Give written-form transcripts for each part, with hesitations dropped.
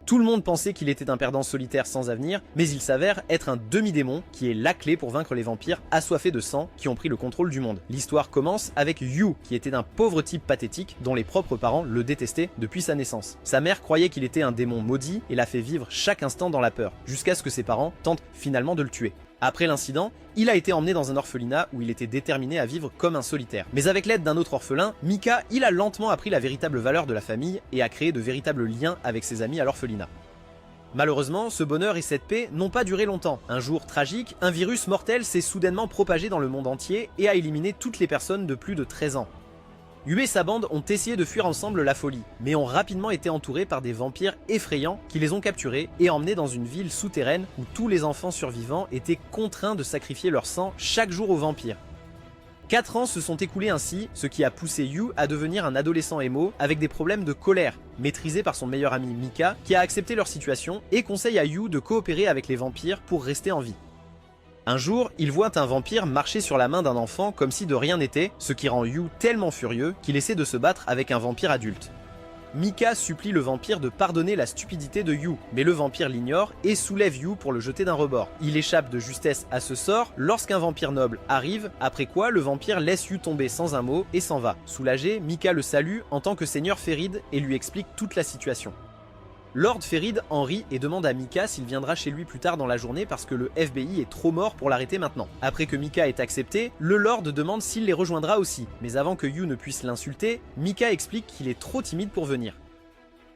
Tout le monde pensait qu'il était un perdant solitaire sans avenir, mais il s'avère être un demi-démon qui est la clé pour vaincre les vampires assoiffés de sang qui ont pris le contrôle du monde. L'histoire commence avec Yu, qui était un pauvre type pathétique dont les propres parents le détestaient depuis sa naissance. Sa mère croyait qu'il était un démon maudit et l'a fait vivre chaque instant dans la peur, jusqu'à ce que ses parents tentent finalement de le tuer. Après l'incident, il a été emmené dans un orphelinat où il était déterminé à vivre comme un solitaire. Mais avec l'aide d'un autre orphelin, Mika, il a lentement appris la véritable valeur de la famille et a créé de véritables liens avec ses amis à l'orphelinat. Malheureusement, ce bonheur et cette paix n'ont pas duré longtemps. Un jour tragique, un virus mortel s'est soudainement propagé dans le monde entier et a éliminé toutes les personnes de plus de 13 ans. Yu et sa bande ont essayé de fuir ensemble la folie, mais ont rapidement été entourés par des vampires effrayants qui les ont capturés et emmenés dans une ville souterraine où tous les enfants survivants étaient contraints de sacrifier leur sang chaque jour aux vampires. 4 ans se sont écoulés ainsi, ce qui a poussé Yu à devenir un adolescent émo avec des problèmes de colère, maîtrisé par son meilleur ami Mika, qui a accepté leur situation et conseille à Yu de coopérer avec les vampires pour rester en vie. Un jour, il voit un vampire marcher sur la main d'un enfant comme si de rien n'était, ce qui rend Yu tellement furieux qu'il essaie de se battre avec un vampire adulte. Mika supplie le vampire de pardonner la stupidité de Yu, mais le vampire l'ignore et soulève Yu pour le jeter d'un rebord. Il échappe de justesse à ce sort lorsqu'un vampire noble arrive, après quoi le vampire laisse Yu tomber sans un mot et s'en va. Soulagé, Mika le salue en tant que seigneur Ferid et lui explique toute la situation. Lord Ferid en rit et demande à Mika s'il viendra chez lui plus tard dans la journée parce que le FBI est trop mort pour l'arrêter maintenant. Après que Mika ait accepté, le Lord demande s'il les rejoindra aussi, mais avant que Yu ne puisse l'insulter, Mika explique qu'il est trop timide pour venir.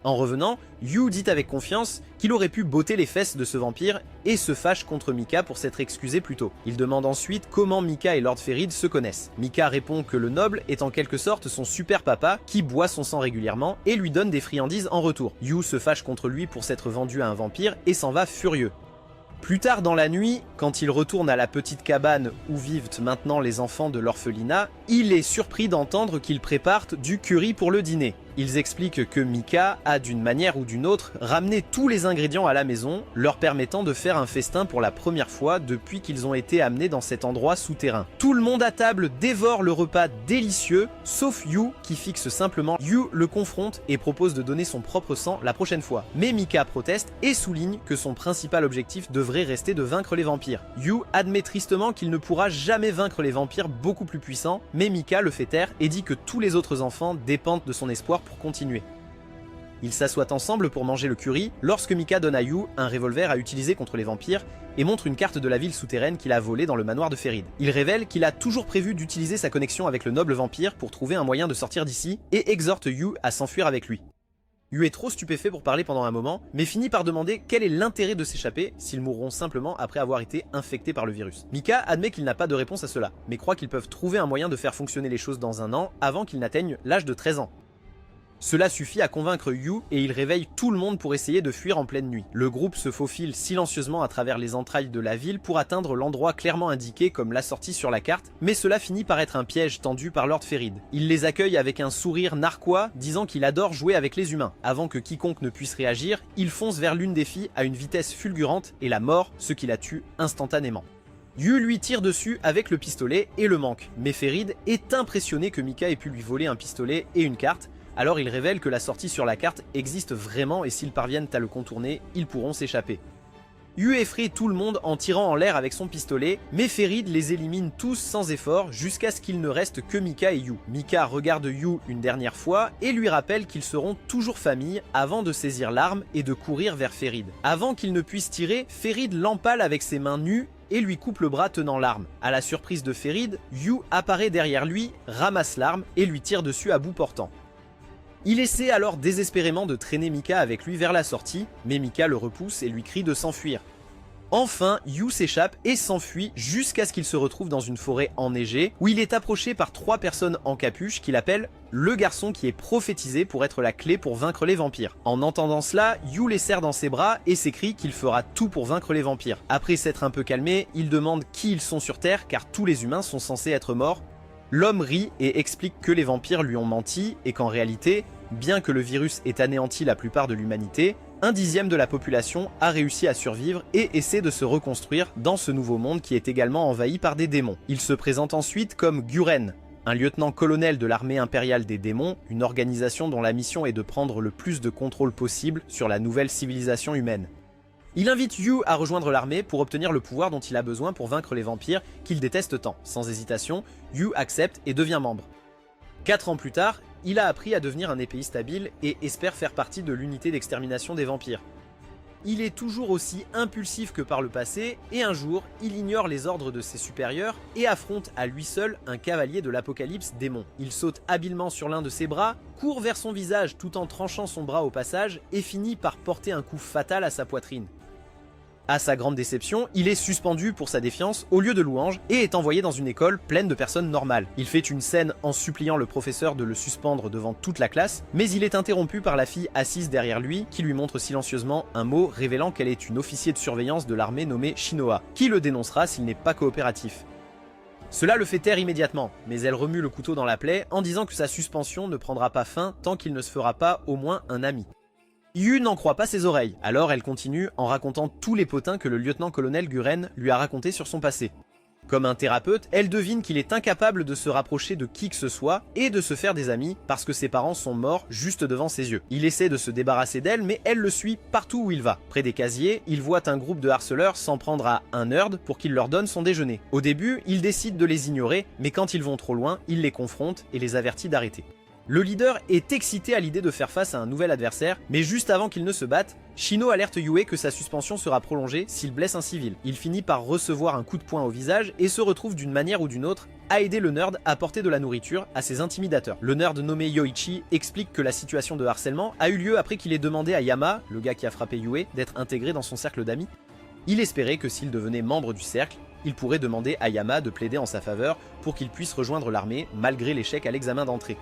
En revenant, Yu dit avec confiance qu'il aurait pu botter les fesses de ce vampire et se fâche contre Mika pour s'être excusé plus tôt. Il demande ensuite comment Mika et Lord Ferid se connaissent. Mika répond que le noble est en quelque sorte son super papa qui boit son sang régulièrement et lui donne des friandises en retour. Yu se fâche contre lui pour s'être vendu à un vampire et s'en va furieux. Plus tard dans la nuit, quand il retourne à la petite cabane où vivent maintenant les enfants de l'orphelinat, il est surpris d'entendre qu'ils préparent du curry pour le dîner. Ils expliquent que Mika a d'une manière ou d'une autre ramené tous les ingrédients à la maison, leur permettant de faire un festin pour la première fois depuis qu'ils ont été amenés dans cet endroit souterrain. Tout le monde à table dévore le repas délicieux, sauf Yu qui fixe simplement. Yu le confronte et propose de donner son propre sang la prochaine fois. Mais Mika proteste et souligne que son principal objectif devrait rester de vaincre les vampires. Yu admet tristement qu'il ne pourra jamais vaincre les vampires beaucoup plus puissants, mais Mika le fait taire et dit que tous les autres enfants dépendent de son espoir pour continuer. Ils s'assoient ensemble pour manger le curry lorsque Mika donne à Yu un revolver à utiliser contre les vampires et montre une carte de la ville souterraine qu'il a volée dans le manoir de Ferid. Il révèle qu'il a toujours prévu d'utiliser sa connexion avec le noble vampire pour trouver un moyen de sortir d'ici et exhorte Yu à s'enfuir avec lui. Yu est trop stupéfait pour parler pendant un moment, mais finit par demander quel est l'intérêt de s'échapper s'ils mourront simplement après avoir été infectés par le virus. Mika admet qu'il n'a pas de réponse à cela, mais croit qu'ils peuvent trouver un moyen de faire fonctionner les choses dans un an avant qu'ils n'atteignent l'âge de 13 ans. Cela suffit à convaincre Yu et il réveille tout le monde pour essayer de fuir en pleine nuit. Le groupe se faufile silencieusement à travers les entrailles de la ville pour atteindre l'endroit clairement indiqué comme la sortie sur la carte, mais cela finit par être un piège tendu par Lord Ferid. Il les accueille avec un sourire narquois, disant qu'il adore jouer avec les humains. Avant que quiconque ne puisse réagir, il fonce vers l'une des filles à une vitesse fulgurante et la mord, ce qui la tue instantanément. Yu lui tire dessus avec le pistolet et le manque, mais Ferid est impressionné que Mika ait pu lui voler un pistolet et une carte. Alors il révèle que la sortie sur la carte existe vraiment et s'ils parviennent à le contourner, ils pourront s'échapper. Yu effraie tout le monde en tirant en l'air avec son pistolet, mais Ferid les élimine tous sans effort jusqu'à ce qu'il ne reste que Mika et Yu. Mika regarde Yu une dernière fois et lui rappelle qu'ils seront toujours famille avant de saisir l'arme et de courir vers Ferid. Avant qu'il ne puisse tirer, Ferid l'empale avec ses mains nues et lui coupe le bras tenant l'arme. À la surprise de Ferid, Yu apparaît derrière lui, ramasse l'arme et lui tire dessus à bout portant. Il essaie alors désespérément de traîner Mika avec lui vers la sortie, mais Mika le repousse et lui crie de s'enfuir. Enfin, Yu s'échappe et s'enfuit jusqu'à ce qu'il se retrouve dans une forêt enneigée où il est approché par 3 personnes en capuche qu'il appelle le garçon qui est prophétisé pour être la clé pour vaincre les vampires. En entendant cela, Yu les serre dans ses bras et s'écrie qu'il fera tout pour vaincre les vampires. Après s'être un peu calmé, il demande qui ils sont sur Terre car tous les humains sont censés être morts. L'homme rit et explique que les vampires lui ont menti et qu'en réalité, bien que le virus ait anéanti la plupart de l'humanité, 1/10 de la population a réussi à survivre et essaie de se reconstruire dans ce nouveau monde qui est également envahi par des démons. Il se présente ensuite comme Guren, un lieutenant-colonel de l'armée impériale des démons, une organisation dont la mission est de prendre le plus de contrôle possible sur la nouvelle civilisation humaine. Il invite Yu à rejoindre l'armée pour obtenir le pouvoir dont il a besoin pour vaincre les vampires qu'il déteste tant. Sans hésitation, Yu accepte et devient membre. 4 ans plus tard, il a appris à devenir un épéiste habile et espère faire partie de l'unité d'extermination des vampires. Il est toujours aussi impulsif que par le passé, et un jour, il ignore les ordres de ses supérieurs et affronte à lui seul un cavalier de l'apocalypse démon. Il saute habilement sur l'un de ses bras, court vers son visage tout en tranchant son bras au passage et finit par porter un coup fatal à sa poitrine. À sa grande déception, il est suspendu pour sa défiance au lieu de louange et est envoyé dans une école pleine de personnes normales. Il fait une scène en suppliant le professeur de le suspendre devant toute la classe, mais il est interrompu par la fille assise derrière lui qui lui montre silencieusement un mot révélant qu'elle est une officier de surveillance de l'armée nommée Shinoa, qui le dénoncera s'il n'est pas coopératif. Cela le fait taire immédiatement, mais elle remue le couteau dans la plaie en disant que sa suspension ne prendra pas fin tant qu'il ne se fera pas au moins un ami. Yu n'en croit pas ses oreilles, alors elle continue en racontant tous les potins que le lieutenant-colonel Guren lui a racontés sur son passé. Comme un thérapeute, elle devine qu'il est incapable de se rapprocher de qui que ce soit et de se faire des amis parce que ses parents sont morts juste devant ses yeux. Il essaie de se débarrasser d'elle, mais elle le suit partout où il va. Près des casiers, il voit un groupe de harceleurs s'en prendre à un nerd pour qu'il leur donne son déjeuner. Au début, il décide de les ignorer, mais quand ils vont trop loin, il les confronte et les avertit d'arrêter. Le leader est excité à l'idée de faire face à un nouvel adversaire, mais juste avant qu'ils ne se battent, Shino alerte Yue que sa suspension sera prolongée s'il blesse un civil. Il finit par recevoir un coup de poing au visage et se retrouve d'une manière ou d'une autre à aider le nerd à porter de la nourriture à ses intimidateurs. Le nerd nommé Yoichi explique que la situation de harcèlement a eu lieu après qu'il ait demandé à Yama, le gars qui a frappé Yue, d'être intégré dans son cercle d'amis. Il espérait que s'il devenait membre du cercle, il pourrait demander à Yama de plaider en sa faveur pour qu'il puisse rejoindre l'armée malgré l'échec à l'examen d'entrée.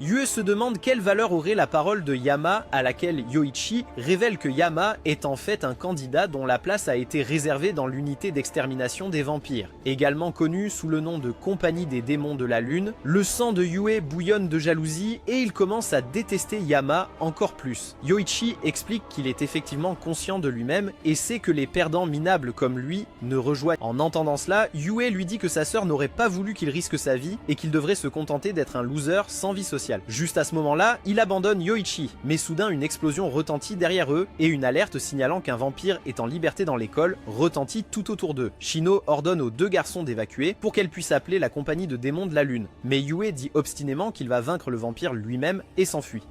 Yue se demande quelle valeur aurait la parole de Yama, à laquelle Yoichi révèle que Yama est en fait un candidat dont la place a été réservée dans l'unité d'extermination des vampires. Également connu sous le nom de Compagnie des démons de la lune, le sang de Yue bouillonne de jalousie et il commence à détester Yama encore plus. Yoichi explique qu'il est effectivement conscient de lui-même et sait que les perdants minables comme lui ne rejoignent. En entendant cela, Yue lui dit que sa sœur n'aurait pas voulu qu'il risque sa vie et qu'il devrait se contenter d'être un loser sans vie sociale. Juste à ce moment-là, il abandonne Yoichi, mais soudain une explosion retentit derrière eux et une alerte signalant qu'un vampire est en liberté dans l'école retentit tout autour d'eux. Shino ordonne aux 2 garçons d'évacuer pour qu'elle puisse appeler la compagnie de démons de la lune, mais Yue dit obstinément qu'il va vaincre le vampire lui-même et s'enfuit.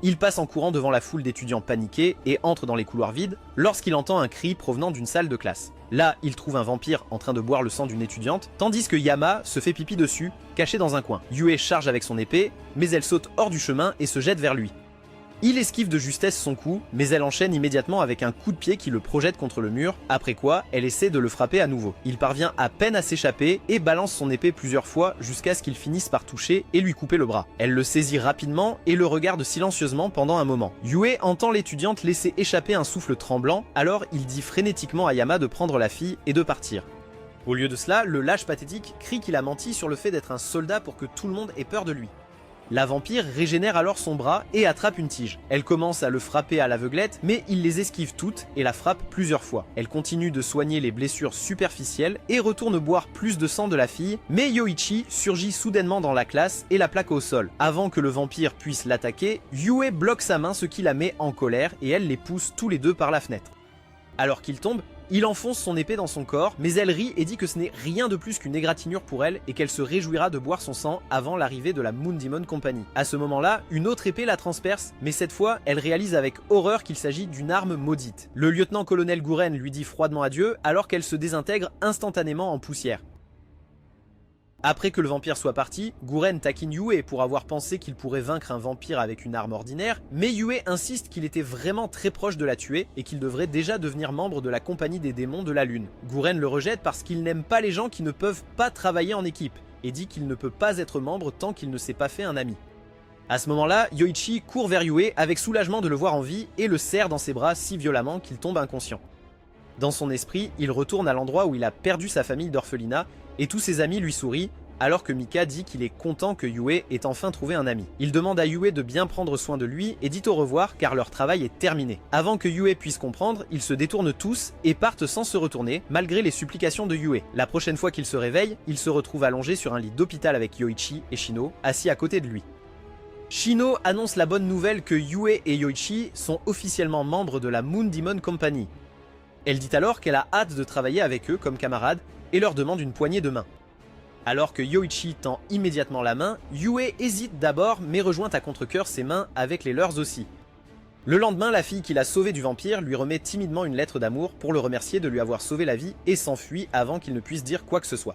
Il passe en courant devant la foule d'étudiants paniqués et entre dans les couloirs vides lorsqu'il entend un cri provenant d'une salle de classe. Là, il trouve un vampire en train de boire le sang d'une étudiante, tandis que Yama se fait pipi dessus, caché dans un coin. Yue charge avec son épée, mais elle saute hors du chemin et se jette vers lui. Il esquive de justesse son coup, mais elle enchaîne immédiatement avec un coup de pied qui le projette contre le mur, après quoi elle essaie de le frapper à nouveau. Il parvient à peine à s'échapper et balance son épée plusieurs fois jusqu'à ce qu'il finisse par toucher et lui couper le bras. Elle le saisit rapidement et le regarde silencieusement pendant un moment. Yue entend l'étudiante laisser échapper un souffle tremblant, alors il dit frénétiquement à Yama de prendre la fille et de partir. Au lieu de cela, le lâche pathétique crie qu'il a menti sur le fait d'être un soldat pour que tout le monde ait peur de lui. La vampire régénère alors son bras et attrape une tige. Elle commence à le frapper à l'aveuglette, mais il les esquive toutes et la frappe plusieurs fois. Elle continue de soigner les blessures superficielles et retourne boire plus de sang de la fille, mais Yoichi surgit soudainement dans la classe et la plaque au sol. Avant que le vampire puisse l'attaquer, Yue bloque sa main, ce qui la met en colère et elle les pousse tous les 2 par la fenêtre. Alors qu'il tombe, il enfonce son épée dans son corps, mais elle rit et dit que ce n'est rien de plus qu'une égratignure pour elle et qu'elle se réjouira de boire son sang avant l'arrivée de la Moon Demon Company. À ce moment-là, une autre épée la transperce, mais cette fois, elle réalise avec horreur qu'il s'agit d'une arme maudite. Le lieutenant-colonel Guren lui dit froidement adieu alors qu'elle se désintègre instantanément en poussière. Après que le vampire soit parti, Guren taquine Yue pour avoir pensé qu'il pourrait vaincre un vampire avec une arme ordinaire, mais Yue insiste qu'il était vraiment très proche de la tuer et qu'il devrait déjà devenir membre de la compagnie des démons de la lune. Guren le rejette parce qu'il n'aime pas les gens qui ne peuvent pas travailler en équipe et dit qu'il ne peut pas être membre tant qu'il ne s'est pas fait un ami. À ce moment-là, Yoichi court vers Yue avec soulagement de le voir en vie et le serre dans ses bras si violemment qu'il tombe inconscient. Dans son esprit, il retourne à l'endroit où il a perdu sa famille d'orphelinat et tous ses amis lui sourient, alors que Mika dit qu'il est content que Yue ait enfin trouvé un ami. Il demande à Yue de bien prendre soin de lui et dit au revoir car leur travail est terminé. Avant que Yue puisse comprendre, ils se détournent tous et partent sans se retourner, malgré les supplications de Yue. La prochaine fois qu'il se réveille, il se retrouve allongé sur un lit d'hôpital avec Yoichi et Shino, assis à côté de lui. Shino annonce la bonne nouvelle que Yue et Yoichi sont officiellement membres de la Moon Demon Company. Elle dit alors qu'elle a hâte de travailler avec eux comme camarades et leur demande une poignée de main. Alors que Yoichi tend immédiatement la main, Yue hésite d'abord mais rejoint à contre-cœur ses mains avec les leurs aussi. Le lendemain, la fille qui l'a sauvé du vampire lui remet timidement une lettre d'amour pour le remercier de lui avoir sauvé la vie et s'enfuit avant qu'il ne puisse dire quoi que ce soit.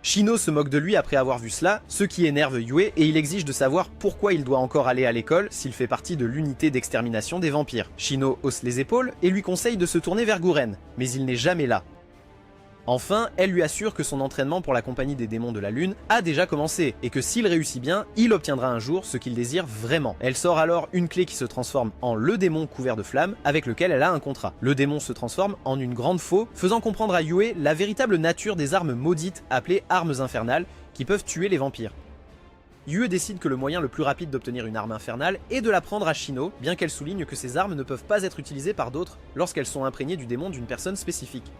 Shino se moque de lui après avoir vu cela, ce qui énerve Yue et il exige de savoir pourquoi il doit encore aller à l'école s'il fait partie de l'unité d'extermination des vampires. Shino hausse les épaules et lui conseille de se tourner vers Guren, mais il n'est jamais là. Enfin, elle lui assure que son entraînement pour la compagnie des démons de la lune a déjà commencé, et que s'il réussit bien, il obtiendra un jour ce qu'il désire vraiment. Elle sort alors une clé qui se transforme en le démon couvert de flammes, avec lequel elle a un contrat. Le démon se transforme en une grande faux, faisant comprendre à Yue la véritable nature des armes maudites appelées armes infernales, qui peuvent tuer les vampires. Yue décide que le moyen le plus rapide d'obtenir une arme infernale est de la prendre à Shino, bien qu'elle souligne que ces armes ne peuvent pas être utilisées par d'autres lorsqu'elles sont imprégnées du démon d'une personne spécifique.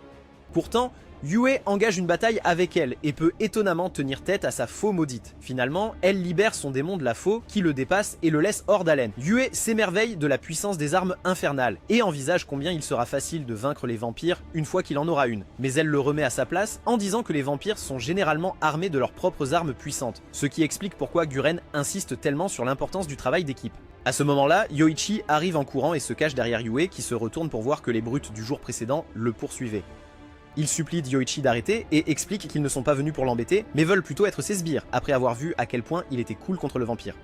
Pourtant, Yue engage une bataille avec elle et peut étonnamment tenir tête à sa faux maudite. Finalement, elle libère son démon de la faux qui le dépasse et le laisse hors d'haleine. Yue s'émerveille de la puissance des armes infernales et envisage combien il sera facile de vaincre les vampires une fois qu'il en aura une. Mais elle le remet à sa place en disant que les vampires sont généralement armés de leurs propres armes puissantes, ce qui explique pourquoi Guren insiste tellement sur l'importance du travail d'équipe. À ce moment-là, Yoichi arrive en courant et se cache derrière Yue qui se retourne pour voir que les brutes du jour précédent le poursuivaient. Il supplie Yoichi d'arrêter et explique qu'ils ne sont pas venus pour l'embêter, mais veulent plutôt être ses sbires, après avoir vu à quel point il était cool contre le vampire.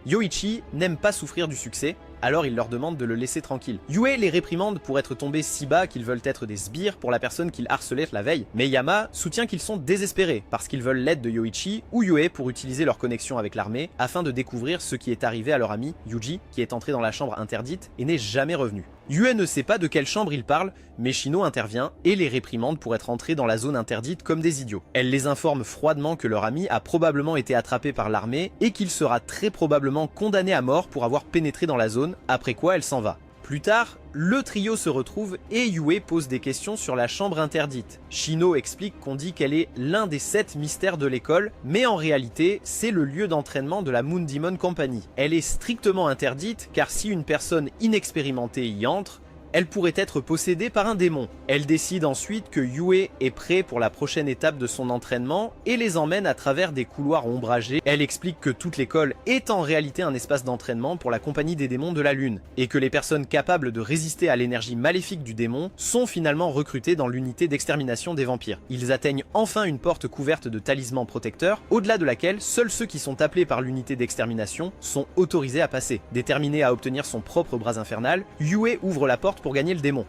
Yoichi n'aime pas souffrir du succès, alors il leur demande de le laisser tranquille. Yue les réprimande pour être tombés si bas qu'ils veulent être des sbires pour la personne qu'ils harcelaient la veille, mais Yama soutient qu'ils sont désespérés parce qu'ils veulent l'aide de Yoichi ou Yue pour utiliser leur connexion avec l'armée afin de découvrir ce qui est arrivé à leur ami Yuji qui est entré dans la chambre interdite et n'est jamais revenu. Yue ne sait pas de quelle chambre il parle, mais Shino intervient et les réprimande pour être entrés dans la zone interdite comme des idiots. Elle les informe froidement que leur ami a probablement été attrapé par l'armée et qu'il sera très probablement condamné à mort pour avoir pénétré dans la zone, après quoi elle s'en va. Plus tard, le trio se retrouve et Yue pose des questions sur la chambre interdite. Shino explique qu'on dit qu'elle est l'un des 7 mystères de l'école, mais en réalité, c'est le lieu d'entraînement de la Moon Demon Company. Elle est strictement interdite car si une personne inexpérimentée y entre, elle pourrait être possédée par un démon. Elle décide ensuite que Yue est prêt pour la prochaine étape de son entraînement et les emmène à travers des couloirs ombragés. Elle explique que toute l'école est en réalité un espace d'entraînement pour la compagnie des démons de la lune et que les personnes capables de résister à l'énergie maléfique du démon sont finalement recrutées dans l'unité d'extermination des vampires. Ils atteignent enfin une porte couverte de talismans protecteurs, au-delà de laquelle seuls ceux qui sont appelés par l'unité d'extermination sont autorisés à passer. Déterminé à obtenir son propre bras infernal, Yue ouvre la porte pour gagner le démon.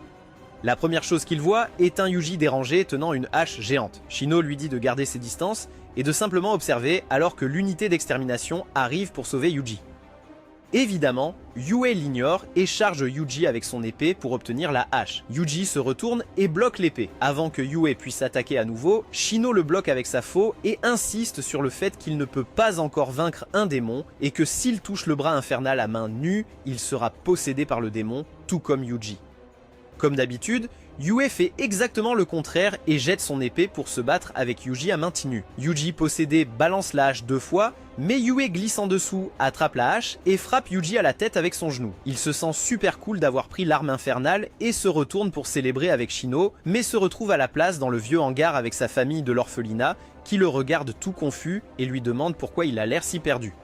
La première chose qu'il voit est un Yuji dérangé tenant une hache géante. Shino lui dit de garder ses distances et de simplement observer alors que l'unité d'extermination arrive pour sauver Yuji. Évidemment, Yue l'ignore et charge Yuji avec son épée pour obtenir la hache. Yuji se retourne et bloque l'épée. Avant que Yue puisse attaquer à nouveau, Shino le bloque avec sa faux et insiste sur le fait qu'il ne peut pas encore vaincre un démon et que s'il touche le bras infernal à main nue, il sera possédé par le démon, tout comme Yuji. Comme d'habitude, Yue fait exactement le contraire et jette son épée pour se battre avec Yuji à main nue. Yuji possédé balance la hache 2 fois, mais Yue glisse en dessous, attrape la hache et frappe Yuji à la tête avec son genou. Il se sent super cool d'avoir pris l'arme infernale et se retourne pour célébrer avec Shino, mais se retrouve à la place dans le vieux hangar avec sa famille de l'orphelinat qui le regarde tout confus et lui demande pourquoi il a l'air si perdu.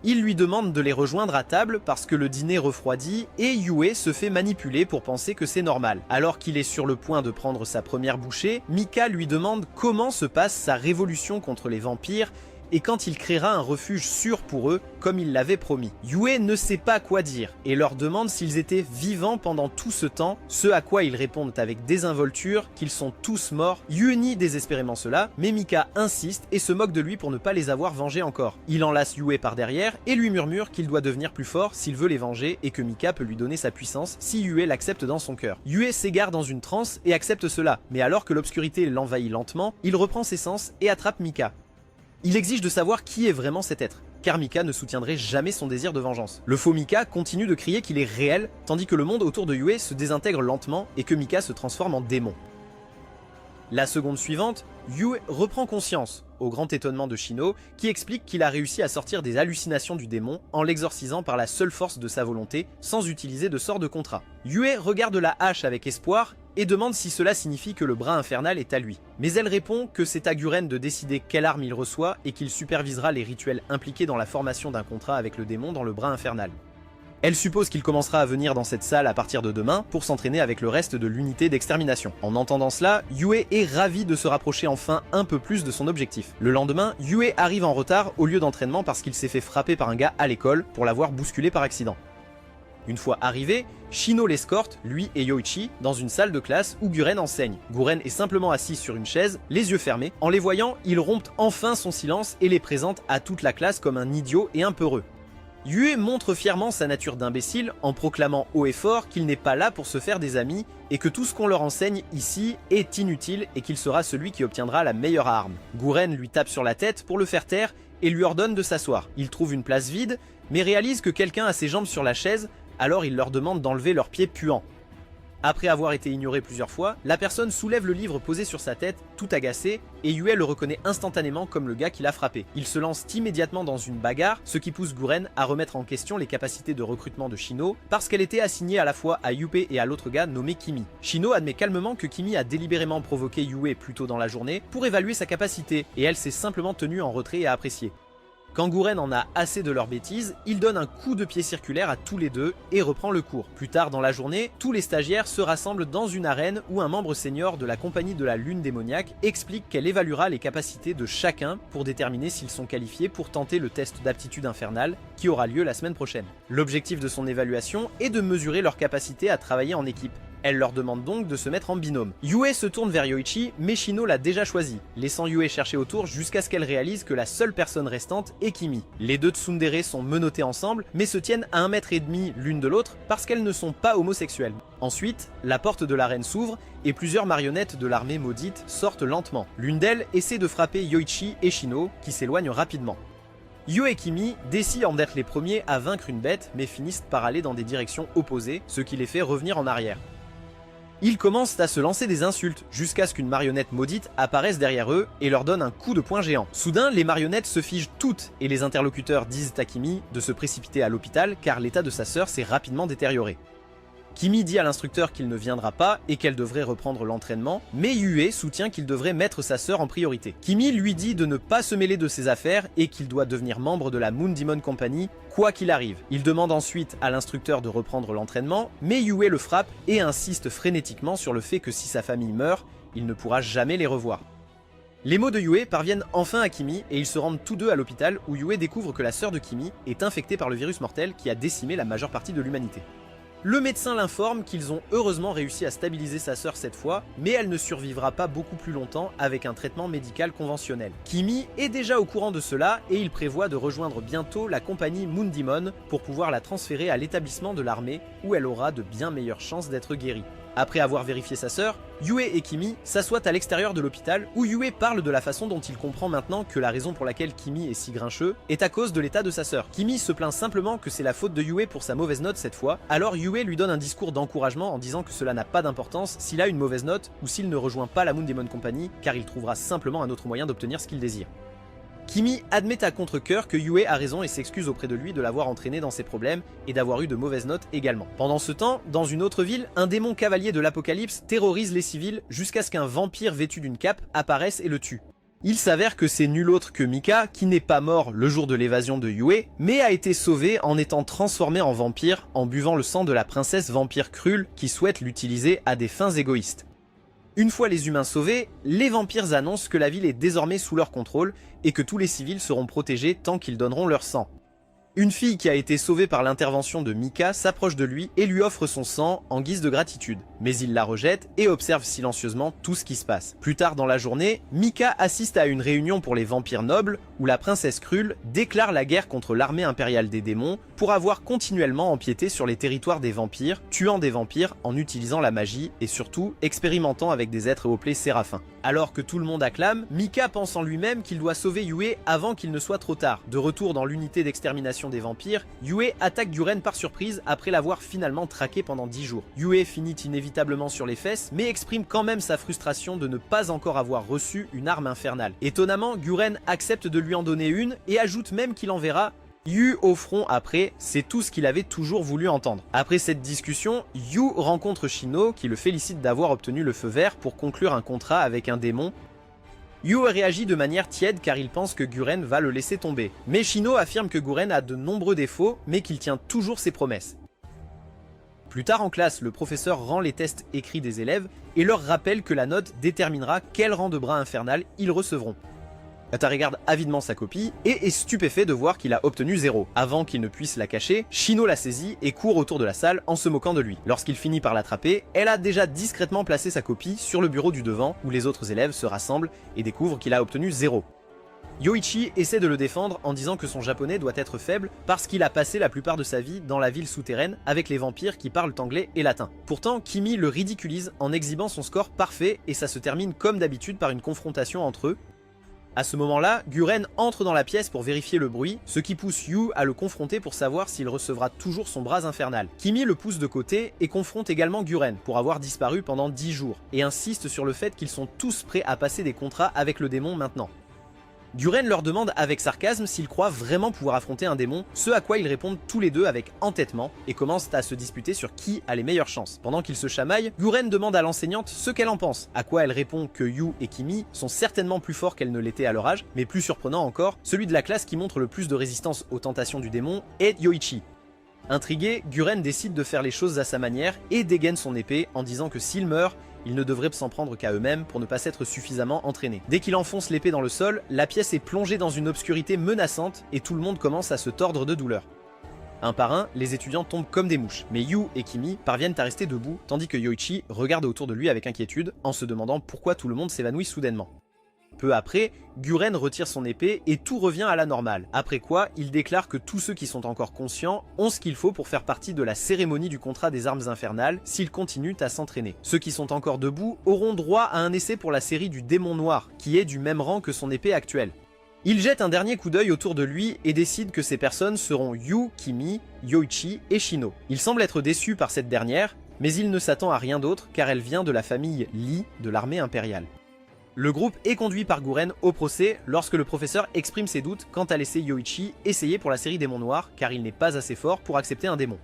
Il lui demande de les rejoindre à table parce que le dîner refroidit et Yue se fait manipuler pour penser que c'est normal. Alors qu'il est sur le point de prendre sa première bouchée, Mika lui demande comment se passe sa révolution contre les vampires et quand il créera un refuge sûr pour eux, comme il l'avait promis. Yue ne sait pas quoi dire et leur demande s'ils étaient vivants pendant tout ce temps, ce à quoi ils répondent avec désinvolture qu'ils sont tous morts. Yue nie désespérément cela, mais Mika insiste et se moque de lui pour ne pas les avoir vengés encore. Il enlace Yue par derrière et lui murmure qu'il doit devenir plus fort s'il veut les venger et que Mika peut lui donner sa puissance si Yue l'accepte dans son cœur. Yue s'égare dans une transe et accepte cela, mais alors que l'obscurité l'envahit lentement, il reprend ses sens et attrape Mika. Il exige de savoir qui est vraiment cet être, car Mika ne soutiendrait jamais son désir de vengeance. Le faux Mika continue de crier qu'il est réel, tandis que le monde autour de Yue se désintègre lentement et que Mika se transforme en démon. La seconde suivante, Yue reprend conscience, au grand étonnement de Shino, qui explique qu'il a réussi à sortir des hallucinations du démon en l'exorcisant par la seule force de sa volonté, sans utiliser de sort de contrat. Yue regarde la hache avec espoir et demande si cela signifie que le bras infernal est à lui. Mais elle répond que c'est à Guren de décider quelle arme il reçoit et qu'il supervisera les rituels impliqués dans la formation d'un contrat avec le démon dans le bras infernal. Elle suppose qu'il commencera à venir dans cette salle à partir de demain pour s'entraîner avec le reste de l'unité d'extermination. En entendant cela, Yue est ravi de se rapprocher enfin un peu plus de son objectif. Le lendemain, Yue arrive en retard au lieu d'entraînement parce qu'il s'est fait frapper par un gars à l'école pour l'avoir bousculé par accident. Une fois arrivé, Shino l'escorte, lui et Yoichi, dans une salle de classe où Guren enseigne. Guren est simplement assis sur une chaise, les yeux fermés. En les voyant, il rompt enfin son silence et les présente à toute la classe comme un idiot et un peureux. Yue montre fièrement sa nature d'imbécile en proclamant haut et fort qu'il n'est pas là pour se faire des amis et que tout ce qu'on leur enseigne ici est inutile et qu'il sera celui qui obtiendra la meilleure arme. Guren lui tape sur la tête pour le faire taire et lui ordonne de s'asseoir. Il trouve une place vide mais réalise que quelqu'un a ses jambes sur la chaise, alors il leur demande d'enlever leurs pieds puants. Après avoir été ignoré plusieurs fois, la personne soulève le livre posé sur sa tête, tout agacé, et Yue le reconnaît instantanément comme le gars qui l'a frappé. Il se lance immédiatement dans une bagarre, ce qui pousse Guren à remettre en question les capacités de recrutement de Shino, parce qu'elle était assignée à la fois à Yuppie et à l'autre gars nommé Kimi. Shino admet calmement que Kimi a délibérément provoqué Yue plus tôt dans la journée pour évaluer sa capacité, et elle s'est simplement tenue en retrait et à apprécier. Quand Guren en a assez de leurs bêtises, il donne un coup de pied circulaire à tous les deux et reprend le cours. Plus tard dans la journée, tous les stagiaires se rassemblent dans une arène où un membre senior de la compagnie de la lune démoniaque explique qu'elle évaluera les capacités de chacun pour déterminer s'ils sont qualifiés pour tenter le test d'aptitude infernale qui aura lieu la semaine prochaine. L'objectif de son évaluation est de mesurer leur capacité à travailler en équipe. Elle leur demande donc de se mettre en binôme. Yue se tourne vers Yoichi, mais Shino l'a déjà choisi, laissant Yue chercher autour jusqu'à ce qu'elle réalise que la seule personne restante est Kimi. Les deux tsundere sont menottés ensemble, mais se tiennent à 1,5 m l'une de l'autre parce qu'elles ne sont pas homosexuelles. Ensuite, la porte de l'arène s'ouvre et plusieurs marionnettes de l'armée maudite sortent lentement. L'une d'elles essaie de frapper Yoichi et Shino, qui s'éloignent rapidement. Yue et Kimi décident d'être les premiers à vaincre une bête, mais finissent par aller dans des directions opposées, ce qui les fait revenir en arrière. Ils commencent à se lancer des insultes, jusqu'à ce qu'une marionnette maudite apparaisse derrière eux et leur donne un coup de poing géant. Soudain, les marionnettes se figent toutes et les interlocuteurs disent à Kimi de se précipiter à l'hôpital car l'état de sa sœur s'est rapidement détérioré. Kimi dit à l'instructeur qu'il ne viendra pas et qu'elle devrait reprendre l'entraînement, mais Yue soutient qu'il devrait mettre sa sœur en priorité. Kimi lui dit de ne pas se mêler de ses affaires et qu'il doit devenir membre de la Moon Demon Company, quoi qu'il arrive. Il demande ensuite à l'instructeur de reprendre l'entraînement, mais Yue le frappe et insiste frénétiquement sur le fait que si sa famille meurt, il ne pourra jamais les revoir. Les mots de Yue parviennent enfin à Kimi et ils se rendent tous deux à l'hôpital où Yue découvre que la sœur de Kimi est infectée par le virus mortel qui a décimé la majeure partie de l'humanité. Le médecin l'informe qu'ils ont heureusement réussi à stabiliser sa sœur cette fois, mais elle ne survivra pas beaucoup plus longtemps avec un traitement médical conventionnel. Kimi est déjà au courant de cela et il prévoit de rejoindre bientôt la compagnie Moon Demon pour pouvoir la transférer à l'établissement de l'armée où elle aura de bien meilleures chances d'être guérie. Après avoir vérifié sa sœur, Yue et Kimi s'assoient à l'extérieur de l'hôpital où Yue parle de la façon dont il comprend maintenant que la raison pour laquelle Kimi est si grincheux est à cause de l'état de sa sœur. Kimi se plaint simplement que c'est la faute de Yue pour sa mauvaise note cette fois, alors Yue lui donne un discours d'encouragement en disant que cela n'a pas d'importance s'il a une mauvaise note ou s'il ne rejoint pas la Moon Demon Company car il trouvera simplement un autre moyen d'obtenir ce qu'il désire. Kimi admet à contre-cœur que Yue a raison et s'excuse auprès de lui de l'avoir entraîné dans ses problèmes et d'avoir eu de mauvaises notes également. Pendant ce temps, dans une autre ville, un démon cavalier de l'apocalypse terrorise les civils jusqu'à ce qu'un vampire vêtu d'une cape apparaisse et le tue. Il s'avère que c'est nul autre que Mika qui n'est pas mort le jour de l'évasion de Yue, mais a été sauvé en étant transformé en vampire en buvant le sang de la princesse vampire Krul qui souhaite l'utiliser à des fins égoïstes. Une fois les humains sauvés, les vampires annoncent que la ville est désormais sous leur contrôle et que tous les civils seront protégés tant qu'ils donneront leur sang. Une fille qui a été sauvée par l'intervention de Mika s'approche de lui et lui offre son sang en guise de gratitude. Mais il la rejette et observe silencieusement tout ce qui se passe. Plus tard dans la journée, Mika assiste à une réunion pour les vampires nobles où la princesse Krull déclare la guerre contre l'armée impériale des démons pour avoir continuellement empiété sur les territoires des vampires, tuant des vampires en utilisant la magie et surtout expérimentant avec des êtres peuplés séraphins. Alors que tout le monde acclame, Mika pense en lui-même qu'il doit sauver Yue avant qu'il ne soit trop tard. De retour dans l'unité d'extermination des vampires, Yue attaque Guren par surprise après l'avoir finalement traqué pendant 10 jours. Yue finit inévitablement sur les fesses, mais exprime quand même sa frustration de ne pas encore avoir reçu une arme infernale. Étonnamment, Guren accepte de lui en donner une et ajoute même qu'il enverra Yu au front après, c'est tout ce qu'il avait toujours voulu entendre. Après cette discussion, Yu rencontre Shino qui le félicite d'avoir obtenu le feu vert pour conclure un contrat avec un démon. Yu réagit de manière tiède car il pense que Guren va le laisser tomber. Mais Shino affirme que Guren a de nombreux défauts mais qu'il tient toujours ses promesses. Plus tard en classe, le professeur rend les tests écrits des élèves et leur rappelle que la note déterminera quel rang de bras infernal ils recevront. Kata regarde avidement sa copie et est stupéfait de voir qu'il a obtenu 0. Avant qu'il ne puisse la cacher, Shino la saisit et court autour de la salle en se moquant de lui. Lorsqu'il finit par l'attraper, elle a déjà discrètement placé sa copie sur le bureau du devant où les autres élèves se rassemblent et découvrent qu'il a obtenu 0. Yoichi essaie de le défendre en disant que son japonais doit être faible parce qu'il a passé la plupart de sa vie dans la ville souterraine avec les vampires qui parlent anglais et latin. Pourtant, Kimi le ridiculise en exhibant son score parfait et ça se termine comme d'habitude par une confrontation entre eux. À ce moment-là, Guren entre dans la pièce pour vérifier le bruit, ce qui pousse Yu à le confronter pour savoir s'il recevra toujours son bras infernal. Kimi le pousse de côté et confronte également Guren pour avoir disparu pendant 10 jours, et insiste sur le fait qu'ils sont tous prêts à passer des contrats avec le démon maintenant. Guren leur demande avec sarcasme s'ils croient vraiment pouvoir affronter un démon, ce à quoi ils répondent tous les deux avec entêtement et commencent à se disputer sur qui a les meilleures chances. Pendant qu'ils se chamaillent, Guren demande à l'enseignante ce qu'elle en pense, à quoi elle répond que Yu et Kimi sont certainement plus forts qu'elle ne l'était à leur âge, mais plus surprenant encore, celui de la classe qui montre le plus de résistance aux tentations du démon est Yoichi. Intrigué, Guren décide de faire les choses à sa manière et dégaine son épée en disant que s'il meurt, ils ne devraient s'en prendre qu'à eux-mêmes pour ne pas s'être suffisamment entraînés. Dès qu'il enfonce l'épée dans le sol, la pièce est plongée dans une obscurité menaçante et tout le monde commence à se tordre de douleur. Un par un, les étudiants tombent comme des mouches, mais Yu et Kimi parviennent à rester debout, tandis que Yoichi regarde autour de lui avec inquiétude, en se demandant pourquoi tout le monde s'évanouit soudainement. Peu après, Guren retire son épée et tout revient à la normale, après quoi il déclare que tous ceux qui sont encore conscients ont ce qu'il faut pour faire partie de la cérémonie du contrat des armes infernales s'ils continuent à s'entraîner. Ceux qui sont encore debout auront droit à un essai pour la série du démon noir, qui est du même rang que son épée actuelle. Il jette un dernier coup d'œil autour de lui et décide que ces personnes seront Yu, Kimi, Yoichi et Shino. Il semble être déçu par cette dernière, mais il ne s'attend à rien d'autre car elle vient de la famille Lee de l'armée impériale. Le groupe est conduit par Guren au procès lorsque le professeur exprime ses doutes quant à laisser Yoichi essayer pour la série Démon Noir car il n'est pas assez fort pour accepter un démon.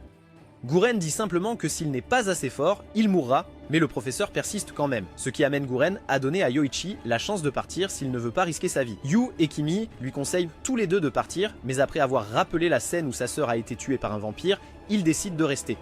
Guren dit simplement que s'il n'est pas assez fort, il mourra, mais le professeur persiste quand même, ce qui amène Guren à donner à Yoichi la chance de partir s'il ne veut pas risquer sa vie. Yu et Kimi lui conseillent tous les deux de partir, mais après avoir rappelé la scène où sa sœur a été tuée par un vampire, ils décident de rester.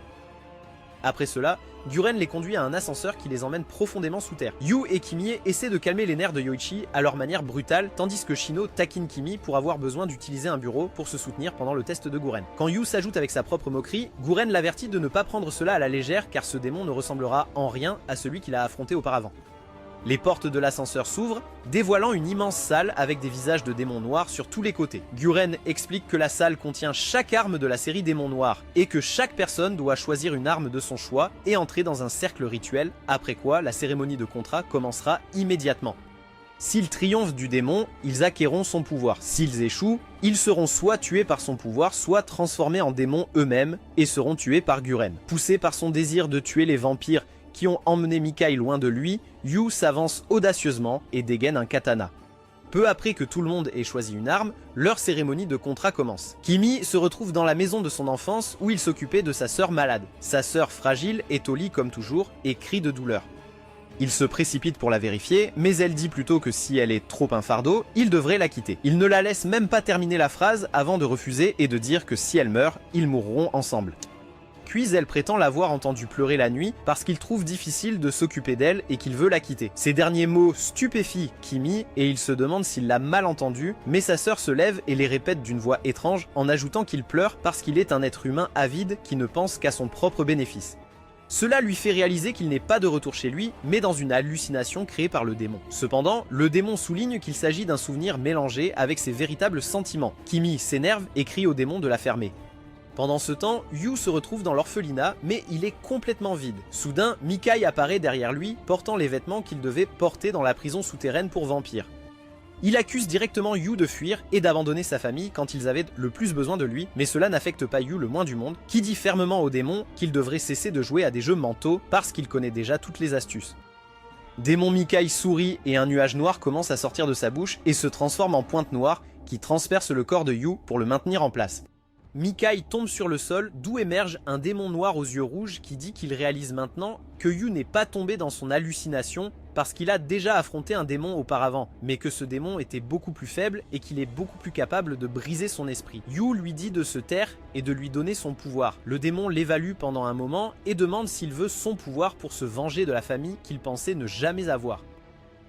Après cela, Guren les conduit à un ascenseur qui les emmène profondément sous terre. Yu et Kimi essaient de calmer les nerfs de Yoichi à leur manière brutale, tandis que Shino taquine Kimi pour avoir besoin d'utiliser un bureau pour se soutenir pendant le test de Guren. Quand Yu s'ajoute avec sa propre moquerie, Guren l'avertit de ne pas prendre cela à la légère car ce démon ne ressemblera en rien à celui qu'il a affronté auparavant. Les portes de l'ascenseur s'ouvrent, dévoilant une immense salle avec des visages de démons noirs sur tous les côtés. Guren explique que la salle contient chaque arme de la série Démons Noirs et que chaque personne doit choisir une arme de son choix et entrer dans un cercle rituel, après quoi la cérémonie de contrat commencera immédiatement. S'ils triomphent du démon, ils acquerront son pouvoir. S'ils échouent, ils seront soit tués par son pouvoir, soit transformés en démons eux-mêmes et seront tués par Guren. Poussé par son désir de tuer les vampires qui ont emmené Mikai loin de lui, Yu s'avance audacieusement et dégaine un katana. Peu après que tout le monde ait choisi une arme, leur cérémonie de contrat commence. Kimi se retrouve dans la maison de son enfance où il s'occupait de sa sœur malade. Sa sœur fragile est au lit comme toujours et crie de douleur. Il se précipite pour la vérifier, mais elle dit plutôt que si elle est trop un fardeau, il devrait la quitter. Il ne la laisse même pas terminer la phrase avant de refuser et de dire que si elle meurt, ils mourront ensemble. puis elle prétend l'avoir entendu pleurer la nuit parce qu'il trouve difficile de s'occuper d'elle et qu'il veut la quitter. Ces derniers mots stupéfient Kimi et il se demande s'il l'a mal entendu, mais sa sœur se lève et les répète d'une voix étrange en ajoutant qu'il pleure parce qu'il est un être humain avide qui ne pense qu'à son propre bénéfice. Cela lui fait réaliser qu'il n'est pas de retour chez lui, mais dans une hallucination créée par le démon. Cependant, le démon souligne qu'il s'agit d'un souvenir mélangé avec ses véritables sentiments. Kimi s'énerve et crie au démon de la fermer. Pendant ce temps, Yu se retrouve dans l'orphelinat, mais il est complètement vide. Soudain, Mikai apparaît derrière lui, portant les vêtements qu'il devait porter dans la prison souterraine pour vampires. Il accuse directement Yu de fuir et d'abandonner sa famille quand ils avaient le plus besoin de lui, mais cela n'affecte pas Yu le moins du monde, qui dit fermement au démon qu'il devrait cesser de jouer à des jeux mentaux parce qu'il connaît déjà toutes les astuces. Démon Mikai sourit et un nuage noir commence à sortir de sa bouche et se transforme en pointe noire qui transperce le corps de Yu pour le maintenir en place. Mikai tombe sur le sol, d'où émerge un démon noir aux yeux rouges qui dit qu'il réalise maintenant que Yu n'est pas tombé dans son hallucination parce qu'il a déjà affronté un démon auparavant, mais que ce démon était beaucoup plus faible et qu'il est beaucoup plus capable de briser son esprit. Yu lui dit de se taire et de lui donner son pouvoir. Le démon l'évalue pendant un moment et demande s'il veut son pouvoir pour se venger de la famille qu'il pensait ne jamais avoir.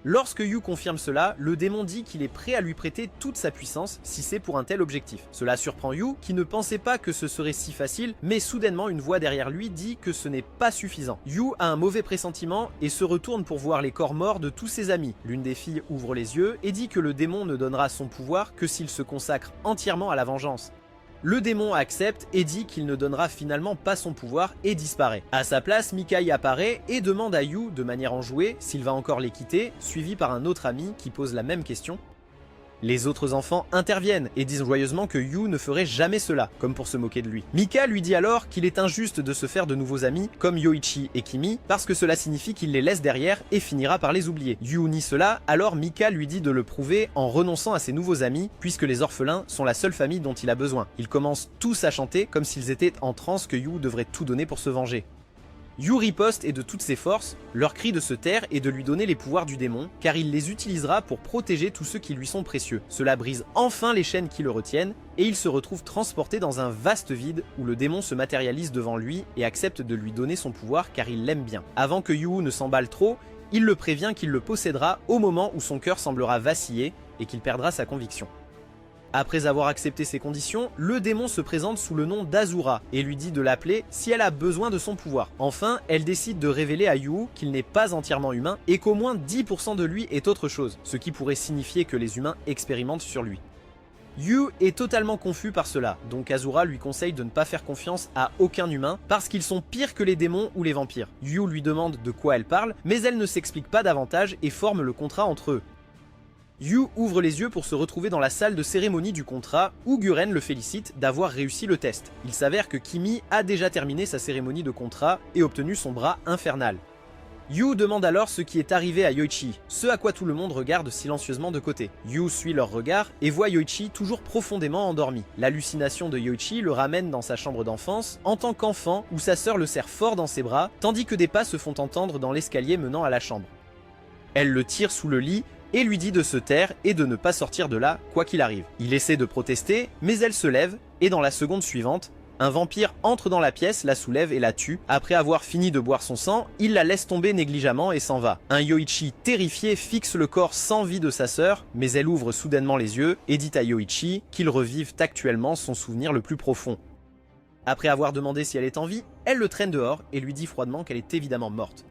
Lorsque Yu confirme cela, le démon dit qu'il est prêt à lui prêter toute sa puissance si c'est pour un tel objectif. Cela surprend Yu qui ne pensait pas que ce serait si facile, mais soudainement une voix derrière lui dit que ce n'est pas suffisant. Yu a un mauvais pressentiment et se retourne pour voir les corps morts de tous ses amis. L'une des filles ouvre les yeux et dit que le démon ne donnera son pouvoir que s'il se consacre entièrement à la vengeance. Le démon accepte et dit qu'il ne donnera finalement pas son pouvoir et disparaît. À sa place, Mikai apparaît et demande à Yu, de manière enjouée, s'il va encore les quitter, suivi par un autre ami qui pose la même question. Les autres enfants interviennent et disent joyeusement que Yu ne ferait jamais cela, comme pour se moquer de lui. Mika lui dit alors qu'il est injuste de se faire de nouveaux amis, comme Yoichi et Kimi, parce que cela signifie qu'il les laisse derrière et finira par les oublier. Yu nie cela, alors Mika lui dit de le prouver en renonçant à ses nouveaux amis, puisque les orphelins sont la seule famille dont il a besoin. Ils commencent tous à chanter comme s'ils étaient en transe que Yu devrait tout donner pour se venger. Yu riposte et de toutes ses forces, leur crie de se taire et de lui donner les pouvoirs du démon, car il les utilisera pour protéger tous ceux qui lui sont précieux. Cela brise enfin les chaînes qui le retiennent, et il se retrouve transporté dans un vaste vide où le démon se matérialise devant lui et accepte de lui donner son pouvoir car il l'aime bien. Avant que Yu ne s'emballe trop, il le prévient qu'il le possédera au moment où son cœur semblera vaciller et qu'il perdra sa conviction. Après avoir accepté ces conditions, le démon se présente sous le nom d'Azura et lui dit de l'appeler si elle a besoin de son pouvoir. Enfin, elle décide de révéler à Yu qu'il n'est pas entièrement humain et qu'au moins 10% de lui est autre chose, ce qui pourrait signifier que les humains expérimentent sur lui. Yu est totalement confus par cela, donc Azura lui conseille de ne pas faire confiance à aucun humain parce qu'ils sont pires que les démons ou les vampires. Yu lui demande de quoi elle parle, mais elle ne s'explique pas davantage et forme le contrat entre eux. Yu ouvre les yeux pour se retrouver dans la salle de cérémonie du contrat où Guren le félicite d'avoir réussi le test. Il s'avère que Kimi a déjà terminé sa cérémonie de contrat et obtenu son bras infernal. Yu demande alors ce qui est arrivé à Yoichi, ce à quoi tout le monde regarde silencieusement de côté. Yu suit leur regard et voit Yoichi toujours profondément endormi. L'hallucination de Yoichi le ramène dans sa chambre d'enfance en tant qu'enfant où sa sœur le serre fort dans ses bras tandis que des pas se font entendre dans l'escalier menant à la chambre. Elle le tire sous le lit et lui dit de se taire et de ne pas sortir de là quoi qu'il arrive. Il essaie de protester, mais elle se lève et dans la seconde suivante, un vampire entre dans la pièce, la soulève et la tue. Après avoir fini de boire son sang, il la laisse tomber négligemment et s'en va. Un Yoichi terrifié fixe le corps sans vie de sa sœur, mais elle ouvre soudainement les yeux et dit à Yoichi qu'il revive actuellement son souvenir le plus profond. Après avoir demandé si elle est en vie, elle le traîne dehors et lui dit froidement qu'elle est évidemment morte.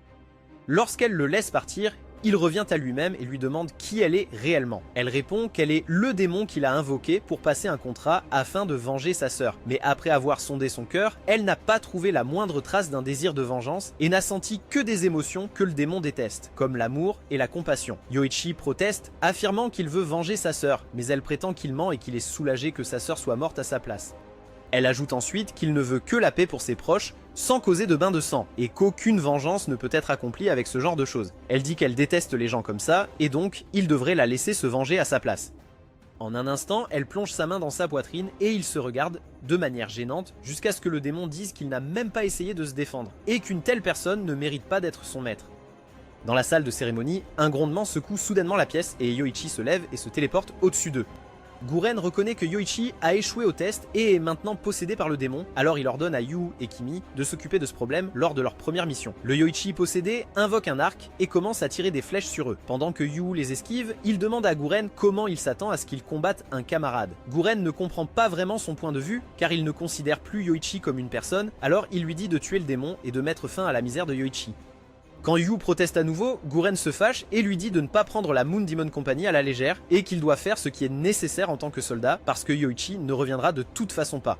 Lorsqu'elle le laisse partir, il revient à lui-même et lui demande qui elle est réellement. Elle répond qu'elle est le démon qu'il a invoqué pour passer un contrat afin de venger sa sœur. Mais après avoir sondé son cœur, elle n'a pas trouvé la moindre trace d'un désir de vengeance et n'a senti que des émotions que le démon déteste, comme l'amour et la compassion. Yoichi proteste, affirmant qu'il veut venger sa sœur, mais elle prétend qu'il ment et qu'il est soulagé que sa sœur soit morte à sa place. Elle ajoute ensuite qu'il ne veut que la paix pour ses proches, sans causer de bain de sang, et qu'aucune vengeance ne peut être accomplie avec ce genre de choses. Elle dit qu'elle déteste les gens comme ça, et donc il devrait la laisser se venger à sa place. En un instant, elle plonge sa main dans sa poitrine et ils se regardent de manière gênante jusqu'à ce que le démon dise qu'il n'a même pas essayé de se défendre, et qu'une telle personne ne mérite pas d'être son maître. Dans la salle de cérémonie, un grondement secoue soudainement la pièce et Yoichi se lève et se téléporte au-dessus d'eux. Guren reconnaît que Yoichi a échoué au test et est maintenant possédé par le démon, alors il ordonne à Yu et Kimi de s'occuper de ce problème lors de leur première mission. Le Yoichi possédé invoque un arc et commence à tirer des flèches sur eux. Pendant que Yu les esquive, il demande à Guren comment il s'attend à ce qu'il combatte un camarade. Guren ne comprend pas vraiment son point de vue car il ne considère plus Yoichi comme une personne, alors il lui dit de tuer le démon et de mettre fin à la misère de Yoichi. Quand Yu proteste à nouveau, Guren se fâche et lui dit de ne pas prendre la Moon Demon Company à la légère et qu'il doit faire ce qui est nécessaire en tant que soldat parce que Yoichi ne reviendra de toute façon pas.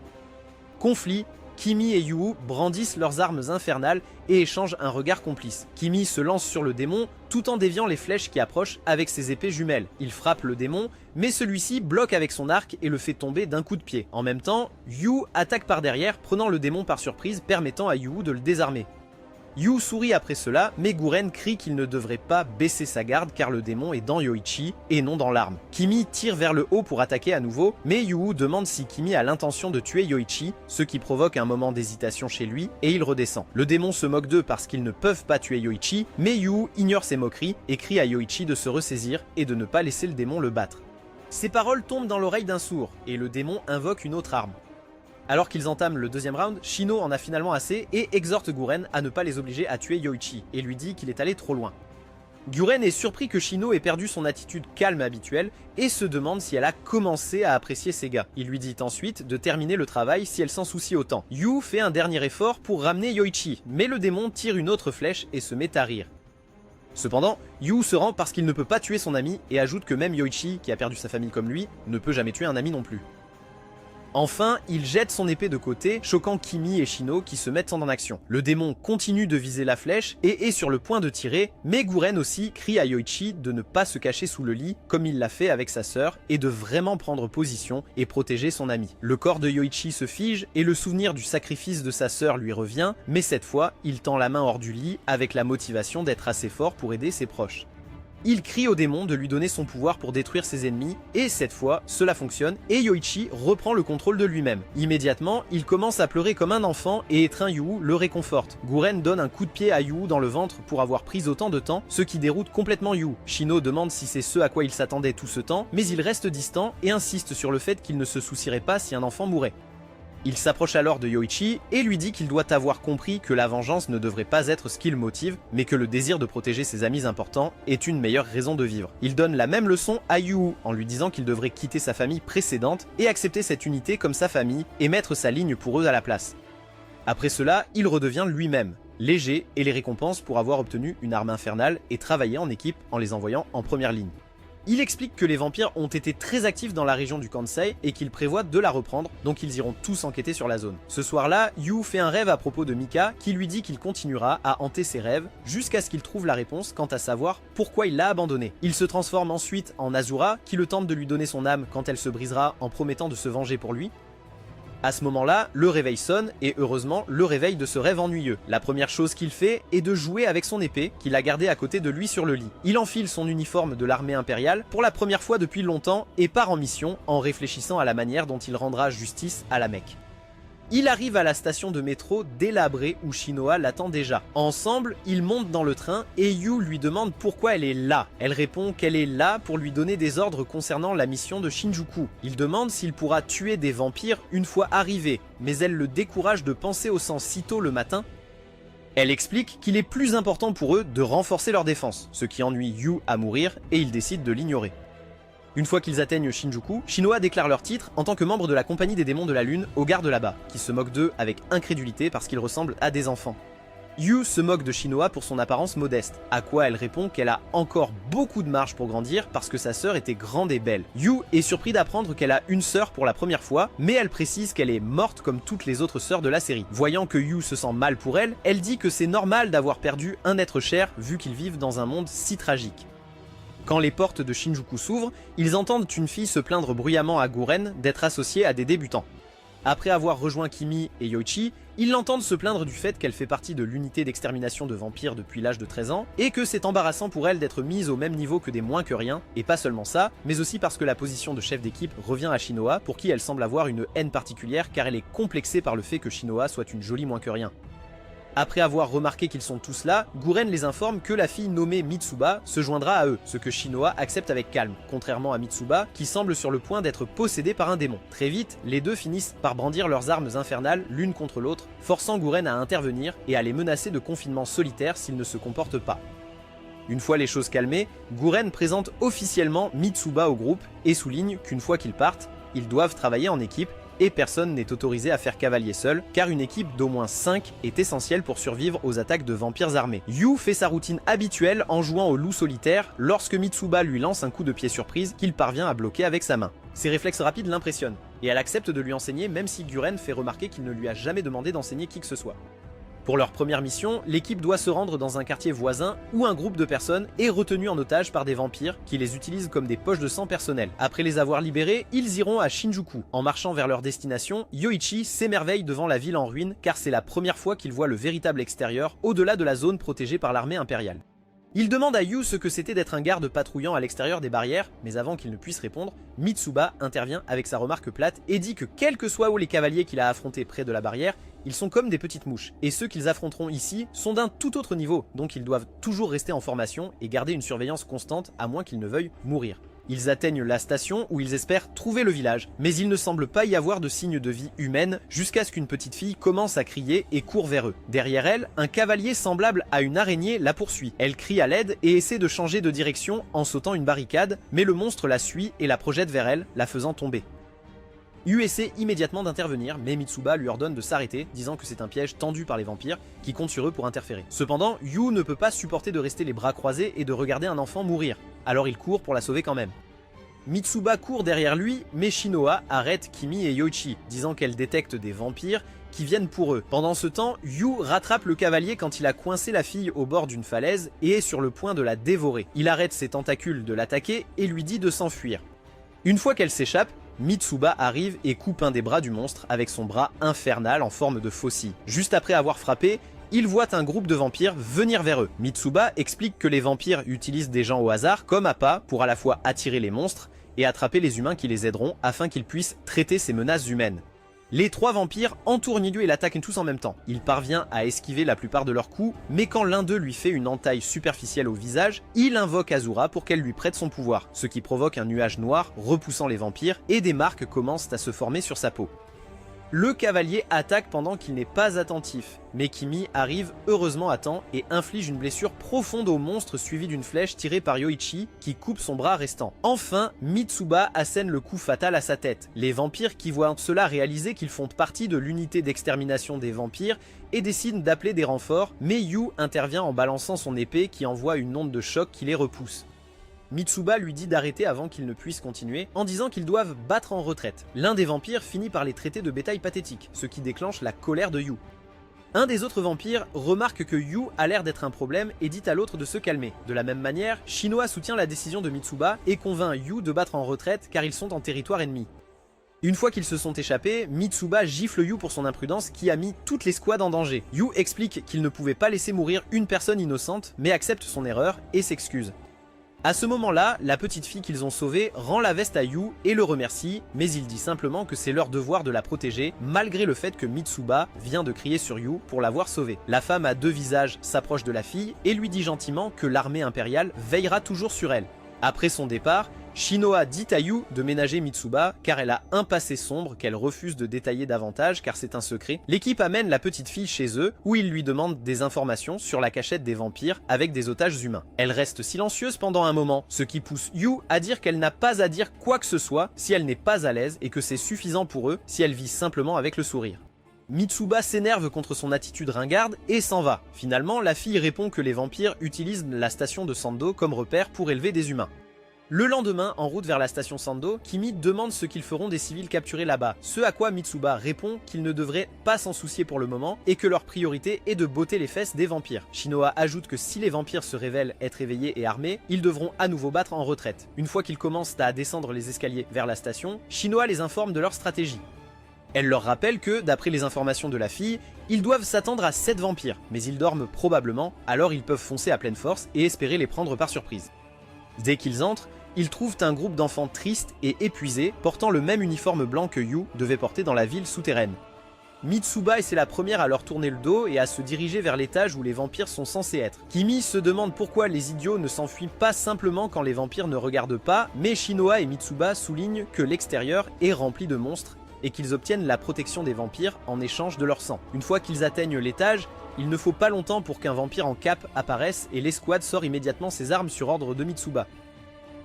Conflit, Kimi et Yu brandissent leurs armes infernales et échangent un regard complice. Kimi se lance sur le démon tout en déviant les flèches qui approchent avec ses épées jumelles. Il frappe le démon, mais celui-ci bloque avec son arc et le fait tomber d'un coup de pied. En même temps, Yu attaque par derrière, prenant le démon par surprise, permettant à Yu de le désarmer. Yu sourit après cela, mais Guren crie qu'il ne devrait pas baisser sa garde car le démon est dans Yoichi et non dans l'arme. Kimi tire vers le haut pour attaquer à nouveau, mais Yu demande si Kimi a l'intention de tuer Yoichi, ce qui provoque un moment d'hésitation chez lui et il redescend. Le démon se moque d'eux parce qu'ils ne peuvent pas tuer Yoichi, mais Yu ignore ses moqueries et crie à Yoichi de se ressaisir et de ne pas laisser le démon le battre. Ces paroles tombent dans l'oreille d'un sourd et le démon invoque une autre arme. Alors qu'ils entament le deuxième round, Shino en a finalement assez et exhorte Guren à ne pas les obliger à tuer Yoichi et lui dit qu'il est allé trop loin. Guren est surpris que Shino ait perdu son attitude calme habituelle et se demande si elle a commencé à apprécier ses gars. Il lui dit ensuite de terminer le travail si elle s'en soucie autant. Yu fait un dernier effort pour ramener Yoichi, mais le démon tire une autre flèche et se met à rire. Cependant, Yu se rend parce qu'il ne peut pas tuer son ami et ajoute que même Yoichi, qui a perdu sa famille comme lui, ne peut jamais tuer un ami non plus. Enfin, il jette son épée de côté, choquant Kimi et Shino qui se mettent en action. Le démon continue de viser la flèche et est sur le point de tirer, mais Guren aussi crie à Yoichi de ne pas se cacher sous le lit comme il l'a fait avec sa sœur et de vraiment prendre position et protéger son ami. Le corps de Yoichi se fige et le souvenir du sacrifice de sa sœur lui revient, mais cette fois, il tend la main hors du lit avec la motivation d'être assez fort pour aider ses proches. Il crie au démon de lui donner son pouvoir pour détruire ses ennemis, et cette fois, cela fonctionne, et Yoichi reprend le contrôle de lui-même. Immédiatement, il commence à pleurer comme un enfant, et étreint Yu le réconforte. Guren donne un coup de pied à Yu dans le ventre pour avoir pris autant de temps, ce qui déroute complètement Yu. Shino demande si c'est ce à quoi il s'attendait tout ce temps, mais il reste distant et insiste sur le fait qu'il ne se soucierait pas si un enfant mourait. Il s'approche alors de Yoichi et lui dit qu'il doit avoir compris que la vengeance ne devrait pas être ce qui le motive, mais que le désir de protéger ses amis importants est une meilleure raison de vivre. Il donne la même leçon à Yu en lui disant qu'il devrait quitter sa famille précédente et accepter cette unité comme sa famille et mettre sa ligne pour eux à la place. Après cela, il redevient lui-même, léger et les récompense pour avoir obtenu une arme infernale et travailler en équipe en les envoyant en première ligne. Il explique que les vampires ont été très actifs dans la région du Kansai et qu'ils prévoient de la reprendre, donc ils iront tous enquêter sur la zone. Ce soir-là, Yu fait un rêve à propos de Mika qui lui dit qu'il continuera à hanter ses rêves jusqu'à ce qu'il trouve la réponse quant à savoir pourquoi il l'a abandonné. Il se transforme ensuite en Azura qui le tente de lui donner son âme quand elle se brisera en promettant de se venger pour lui. À ce moment-là, le réveil sonne et heureusement le réveil de ce rêve ennuyeux. La première chose qu'il fait est de jouer avec son épée qu'il a gardée à côté de lui sur le lit. Il enfile son uniforme de l'armée impériale pour la première fois depuis longtemps et part en mission en réfléchissant à la manière dont il rendra justice à la Mecque. Il arrive à la station de métro délabrée où Shinoa l'attend déjà. Ensemble, ils montent dans le train et Yu lui demande pourquoi elle est là. Elle répond qu'elle est là pour lui donner des ordres concernant la mission de Shinjuku. Il demande s'il pourra tuer des vampires une fois arrivé, mais elle le décourage de penser au sang si tôt le matin. Elle explique qu'il est plus important pour eux de renforcer leur défense, ce qui ennuie Yu à mourir et il décide de l'ignorer. Une fois qu'ils atteignent Shinjuku, Shinoa déclare leur titre en tant que membre de la compagnie des démons de la lune aux gardes là-bas, qui se moquent d'eux avec incrédulité parce qu'ils ressemblent à des enfants. Yu se moque de Shinoa pour son apparence modeste, à quoi elle répond qu'elle a encore beaucoup de marge pour grandir parce que sa sœur était grande et belle. Yu est surpris d'apprendre qu'elle a une sœur pour la première fois, mais elle précise qu'elle est morte comme toutes les autres sœurs de la série. Voyant que Yu se sent mal pour elle, elle dit que c'est normal d'avoir perdu un être cher vu qu'ils vivent dans un monde si tragique. Quand les portes de Shinjuku s'ouvrent, ils entendent une fille se plaindre bruyamment à Guren d'être associée à des débutants. Après avoir rejoint Kimi et Yoichi, ils l'entendent se plaindre du fait qu'elle fait partie de l'unité d'extermination de vampires depuis l'âge de 13 ans, et que c'est embarrassant pour elle d'être mise au même niveau que des moins que rien, et pas seulement ça, mais aussi parce que la position de chef d'équipe revient à Shinoa, pour qui elle semble avoir une haine particulière car elle est complexée par le fait que Shinoa soit une jolie moins que rien. Après avoir remarqué qu'ils sont tous là, Guren les informe que la fille nommée Mitsuba se joindra à eux, ce que Shinoa accepte avec calme, contrairement à Mitsuba qui semble sur le point d'être possédée par un démon. Très vite, les deux finissent par brandir leurs armes infernales l'une contre l'autre, forçant Guren à intervenir et à les menacer de confinement solitaire s'ils ne se comportent pas. Une fois les choses calmées, Guren présente officiellement Mitsuba au groupe et souligne qu'une fois qu'ils partent, ils doivent travailler en équipe et personne n'est autorisé à faire cavalier seul, car une équipe d'au moins 5 est essentielle pour survivre aux attaques de vampires armés. Yu fait sa routine habituelle en jouant au loup solitaire lorsque Mitsuba lui lance un coup de pied surprise qu'il parvient à bloquer avec sa main. Ses réflexes rapides l'impressionnent, et elle accepte de lui enseigner même si Guren fait remarquer qu'il ne lui a jamais demandé d'enseigner qui que ce soit. Pour leur première mission, l'équipe doit se rendre dans un quartier voisin où un groupe de personnes est retenu en otage par des vampires qui les utilisent comme des poches de sang personnelles. Après les avoir libérés, ils iront à Shinjuku. En marchant vers leur destination, Yoichi s'émerveille devant la ville en ruine car c'est la première fois qu'il voit le véritable extérieur au-delà de la zone protégée par l'armée impériale. Il demande à Yu ce que c'était d'être un garde patrouillant à l'extérieur des barrières, mais avant qu'il ne puisse répondre, Mitsuba intervient avec sa remarque plate et dit que quels que soient où les cavaliers qu'il a affrontés près de la barrière, ils sont comme des petites mouches, et ceux qu'ils affronteront ici sont d'un tout autre niveau, donc ils doivent toujours rester en formation et garder une surveillance constante à moins qu'ils ne veuillent mourir. Ils atteignent la station où ils espèrent trouver le village, mais il ne semble pas y avoir de signes de vie humaine jusqu'à ce qu'une petite fille commence à crier et court vers eux. Derrière elle, un cavalier semblable à une araignée la poursuit. Elle crie à l'aide et essaie de changer de direction en sautant une barricade, mais le monstre la suit et la projette vers elle, la faisant tomber. Yu essaie immédiatement d'intervenir, mais Mitsuba lui ordonne de s'arrêter, disant que c'est un piège tendu par les vampires qui comptent sur eux pour interférer. Cependant, Yu ne peut pas supporter de rester les bras croisés et de regarder un enfant mourir, alors il court pour la sauver quand même. Mitsuba court derrière lui, mais Shinoa arrête Kimi et Yoichi, disant qu'elle détecte des vampires qui viennent pour eux. Pendant ce temps, Yu rattrape le cavalier quand il a coincé la fille au bord d'une falaise et est sur le point de la dévorer. Il arrête ses tentacules de l'attaquer et lui dit de s'enfuir. Une fois qu'elle s'échappe, Mitsuba arrive et coupe un des bras du monstre avec son bras infernal en forme de faucille. Juste après avoir frappé, il voit un groupe de vampires venir vers eux. Mitsuba explique que les vampires utilisent des gens au hasard comme appât pour à la fois attirer les monstres et attraper les humains qui les aideront afin qu'ils puissent traiter ces menaces humaines. Les trois vampires entourent Nidu et l'attaquent tous en même temps. Il parvient à esquiver la plupart de leurs coups, mais quand l'un d'eux lui fait une entaille superficielle au visage, il invoque Azura pour qu'elle lui prête son pouvoir, ce qui provoque un nuage noir repoussant les vampires et des marques commencent à se former sur sa peau. Le cavalier attaque pendant qu'il n'est pas attentif, mais Kimi arrive heureusement à temps et inflige une blessure profonde au monstre suivie d'une flèche tirée par Yoichi qui coupe son bras restant. Enfin, Mitsuba assène le coup fatal à sa tête. Les vampires qui voient cela réalisent qu'ils font partie de l'unité d'extermination des vampires et décident d'appeler des renforts, mais Yu intervient en balançant son épée qui envoie une onde de choc qui les repousse. Mitsuba lui dit d'arrêter avant qu'ils ne puissent continuer, en disant qu'ils doivent battre en retraite. L'un des vampires finit par les traiter de bétail pathétique, ce qui déclenche la colère de Yu. Un des autres vampires remarque que Yu a l'air d'être un problème et dit à l'autre de se calmer. De la même manière, Shinoa soutient la décision de Mitsuba et convainc Yu de battre en retraite car ils sont en territoire ennemi. Une fois qu'ils se sont échappés, Mitsuba gifle Yu pour son imprudence qui a mis toutes les squads en danger. Yu explique qu'il ne pouvait pas laisser mourir une personne innocente, mais accepte son erreur et s'excuse. À ce moment-là, la petite fille qu'ils ont sauvée rend la veste à Yu et le remercie, mais il dit simplement que c'est leur devoir de la protéger, malgré le fait que Mitsuba vient de crier sur Yu pour l'avoir sauvée. La femme à deux visages s'approche de la fille et lui dit gentiment que l'armée impériale veillera toujours sur elle. Après son départ, Shinoa dit à Yu de ménager Mitsuba car elle a un passé sombre qu'elle refuse de détailler davantage car c'est un secret. L'équipe amène la petite fille chez eux où ils lui demandent des informations sur la cachette des vampires avec des otages humains. Elle reste silencieuse pendant un moment, ce qui pousse Yu à dire qu'elle n'a pas à dire quoi que ce soit si elle n'est pas à l'aise et que c'est suffisant pour eux si elle vit simplement avec le sourire. Mitsuba s'énerve contre son attitude ringarde et s'en va. Finalement, la fille répond que les vampires utilisent la station de Sando comme repère pour élever des humains. Le lendemain, en route vers la station Sando, Kimi demande ce qu'ils feront des civils capturés là-bas, ce à quoi Mitsuba répond qu'ils ne devraient pas s'en soucier pour le moment et que leur priorité est de botter les fesses des vampires. Shinoa ajoute que si les vampires se révèlent être éveillés et armés, ils devront à nouveau battre en retraite. Une fois qu'ils commencent à descendre les escaliers vers la station, Shinoa les informe de leur stratégie. Elle leur rappelle que, d'après les informations de la fille, ils doivent s'attendre à 7 vampires, mais ils dorment probablement, alors ils peuvent foncer à pleine force et espérer les prendre par surprise. Dès qu'ils entrent, ils trouvent un groupe d'enfants tristes et épuisés, portant le même uniforme blanc que Yu devait porter dans la ville souterraine. Mitsuba essaie la première à leur tourner le dos et à se diriger vers l'étage où les vampires sont censés être. Kimi se demande pourquoi les idiots ne s'enfuient pas simplement quand les vampires ne regardent pas, mais Shinoa et Mitsuba soulignent que l'extérieur est rempli de monstres et qu'ils obtiennent la protection des vampires en échange de leur sang. Une fois qu'ils atteignent l'étage, il ne faut pas longtemps pour qu'un vampire en cape apparaisse et l'escouade sort immédiatement ses armes sur ordre de Mitsuba.